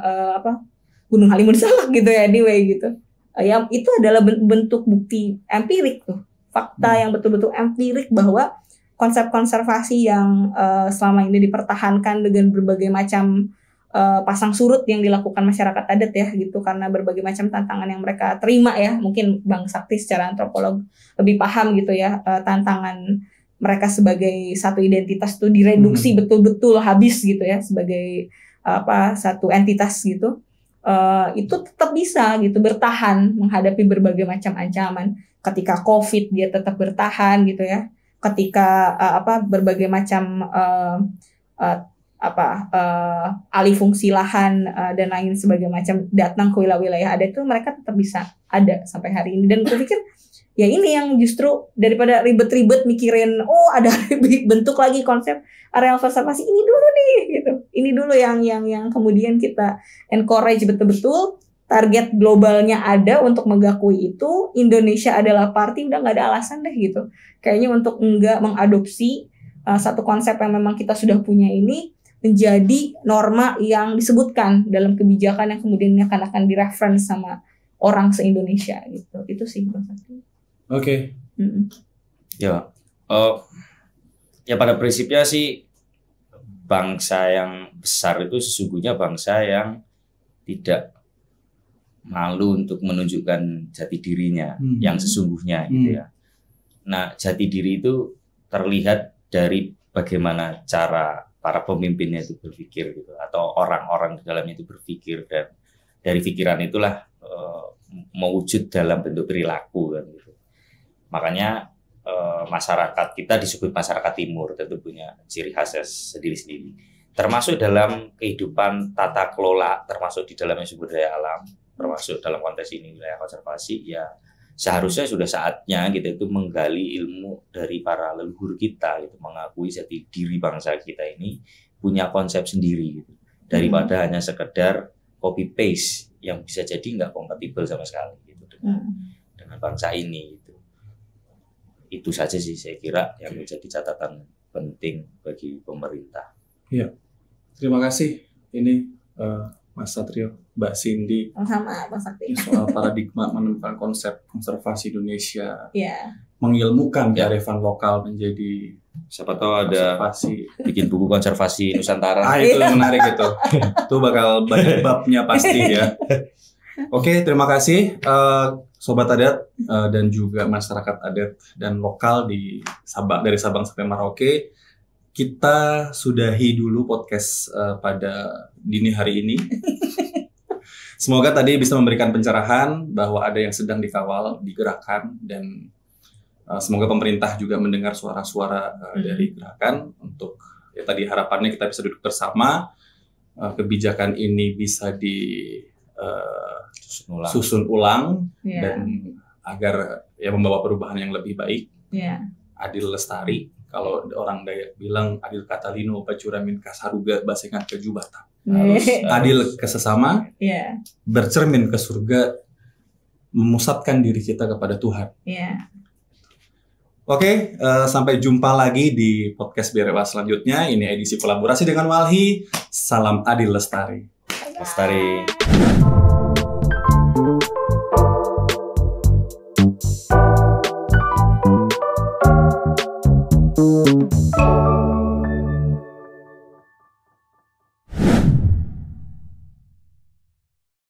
[SPEAKER 1] Gunung Halimun Salak gitu ya, anyway gitu. Ya itu adalah bentuk bukti empirik tuh, fakta yang betul-betul empirik bahwa konsep konservasi yang selama ini dipertahankan dengan berbagai macam pasang surut yang dilakukan masyarakat adat ya gitu, karena berbagai macam tantangan yang mereka terima ya, mungkin Bang Sakti secara antropolog lebih paham gitu ya, tantangan mereka sebagai satu identitas tuh direduksi betul-betul habis gitu ya, sebagai satu entitas gitu. Itu tetap bisa gitu bertahan menghadapi berbagai macam ancaman. Ketika COVID dia tetap bertahan gitu ya. Ketika berbagai macam alih fungsi lahan dan lain sebagai macam datang ke wilayah adat itu, mereka tetap bisa ada sampai hari ini. Dan aku pikir ya ini yang justru daripada ribet-ribet mikirin ada bentuk lagi konsep areal konservasi, ini dulu nih gitu. Ini dulu yang kemudian kita encourage betul-betul, target globalnya ada untuk mengakui itu, Indonesia adalah party, udah nggak ada alasan deh gitu. Kayaknya untuk enggak mengadopsi satu konsep yang memang kita sudah punya ini menjadi norma yang disebutkan dalam kebijakan yang kemudian akan direference sama orang se-Indonesia gitu. Itu sih Bang Sakti.
[SPEAKER 2] Ya pada prinsipnya sih bangsa yang besar itu sesungguhnya bangsa yang tidak malu untuk menunjukkan jati dirinya yang sesungguhnya gitu ya. Nah, jati diri itu terlihat dari bagaimana cara para pemimpinnya itu berpikir gitu, atau orang-orang di dalamnya itu berpikir, dan dari pikiran itulah mewujud dalam bentuk perilaku kan gitu. Makanya masyarakat kita disebut masyarakat timur, tentu punya ciri khasnya sendiri-sendiri. Termasuk dalam kehidupan tata kelola, termasuk di dalamnya sumber daya alam, termasuk dalam konteks ini wilayah konservasi, ya seharusnya sudah saatnya kita itu menggali ilmu dari para leluhur kita, gitu, mengakui jati diri bangsa kita ini punya konsep sendiri, gitu, daripada hanya sekedar copy paste yang bisa jadi nggak kompatibel sama sekali gitu dengan bangsa ini. Gitu. Itu saja sih saya kira yang menjadi catatan penting bagi pemerintah.
[SPEAKER 3] Iya, terima kasih. Ini Mas Satrio, Mbak Cindy,
[SPEAKER 1] sama Mas Sakti,
[SPEAKER 3] soal paradigma menemukan konsep konservasi Indonesia, mengilmukan kearifan lokal menjadi,
[SPEAKER 2] siapa tahu ada bikin buku konservasi Nusantara.
[SPEAKER 3] Itu menarik itu. Itu bakal banyak babnya pasti ya. Oke, terima kasih Sobat Adat dan juga masyarakat adat dan lokal dari Sabang sampai Merauke. Kita sudahi dulu podcast pada dini hari ini. Semoga tadi bisa memberikan pencerahan bahwa ada yang sedang dikawal, digerakkan, dan semoga pemerintah juga mendengar suara-suara dari gerakan untuk tadi harapannya kita bisa duduk bersama, kebijakan ini bisa susun ulang dan agar membawa perubahan yang lebih baik. Adil Lestari. Kalau orang Dayak bilang adil katalino pacuramin kasaruga basengan ke jubata. Adil ke sesama, bercermin ke surga, memusatkan diri kita kepada Tuhan. Oke, sampai jumpa lagi di podcast BRWA selanjutnya. Ini edisi kolaborasi dengan Walhi. Salam Adil Lestari.
[SPEAKER 2] Lestari.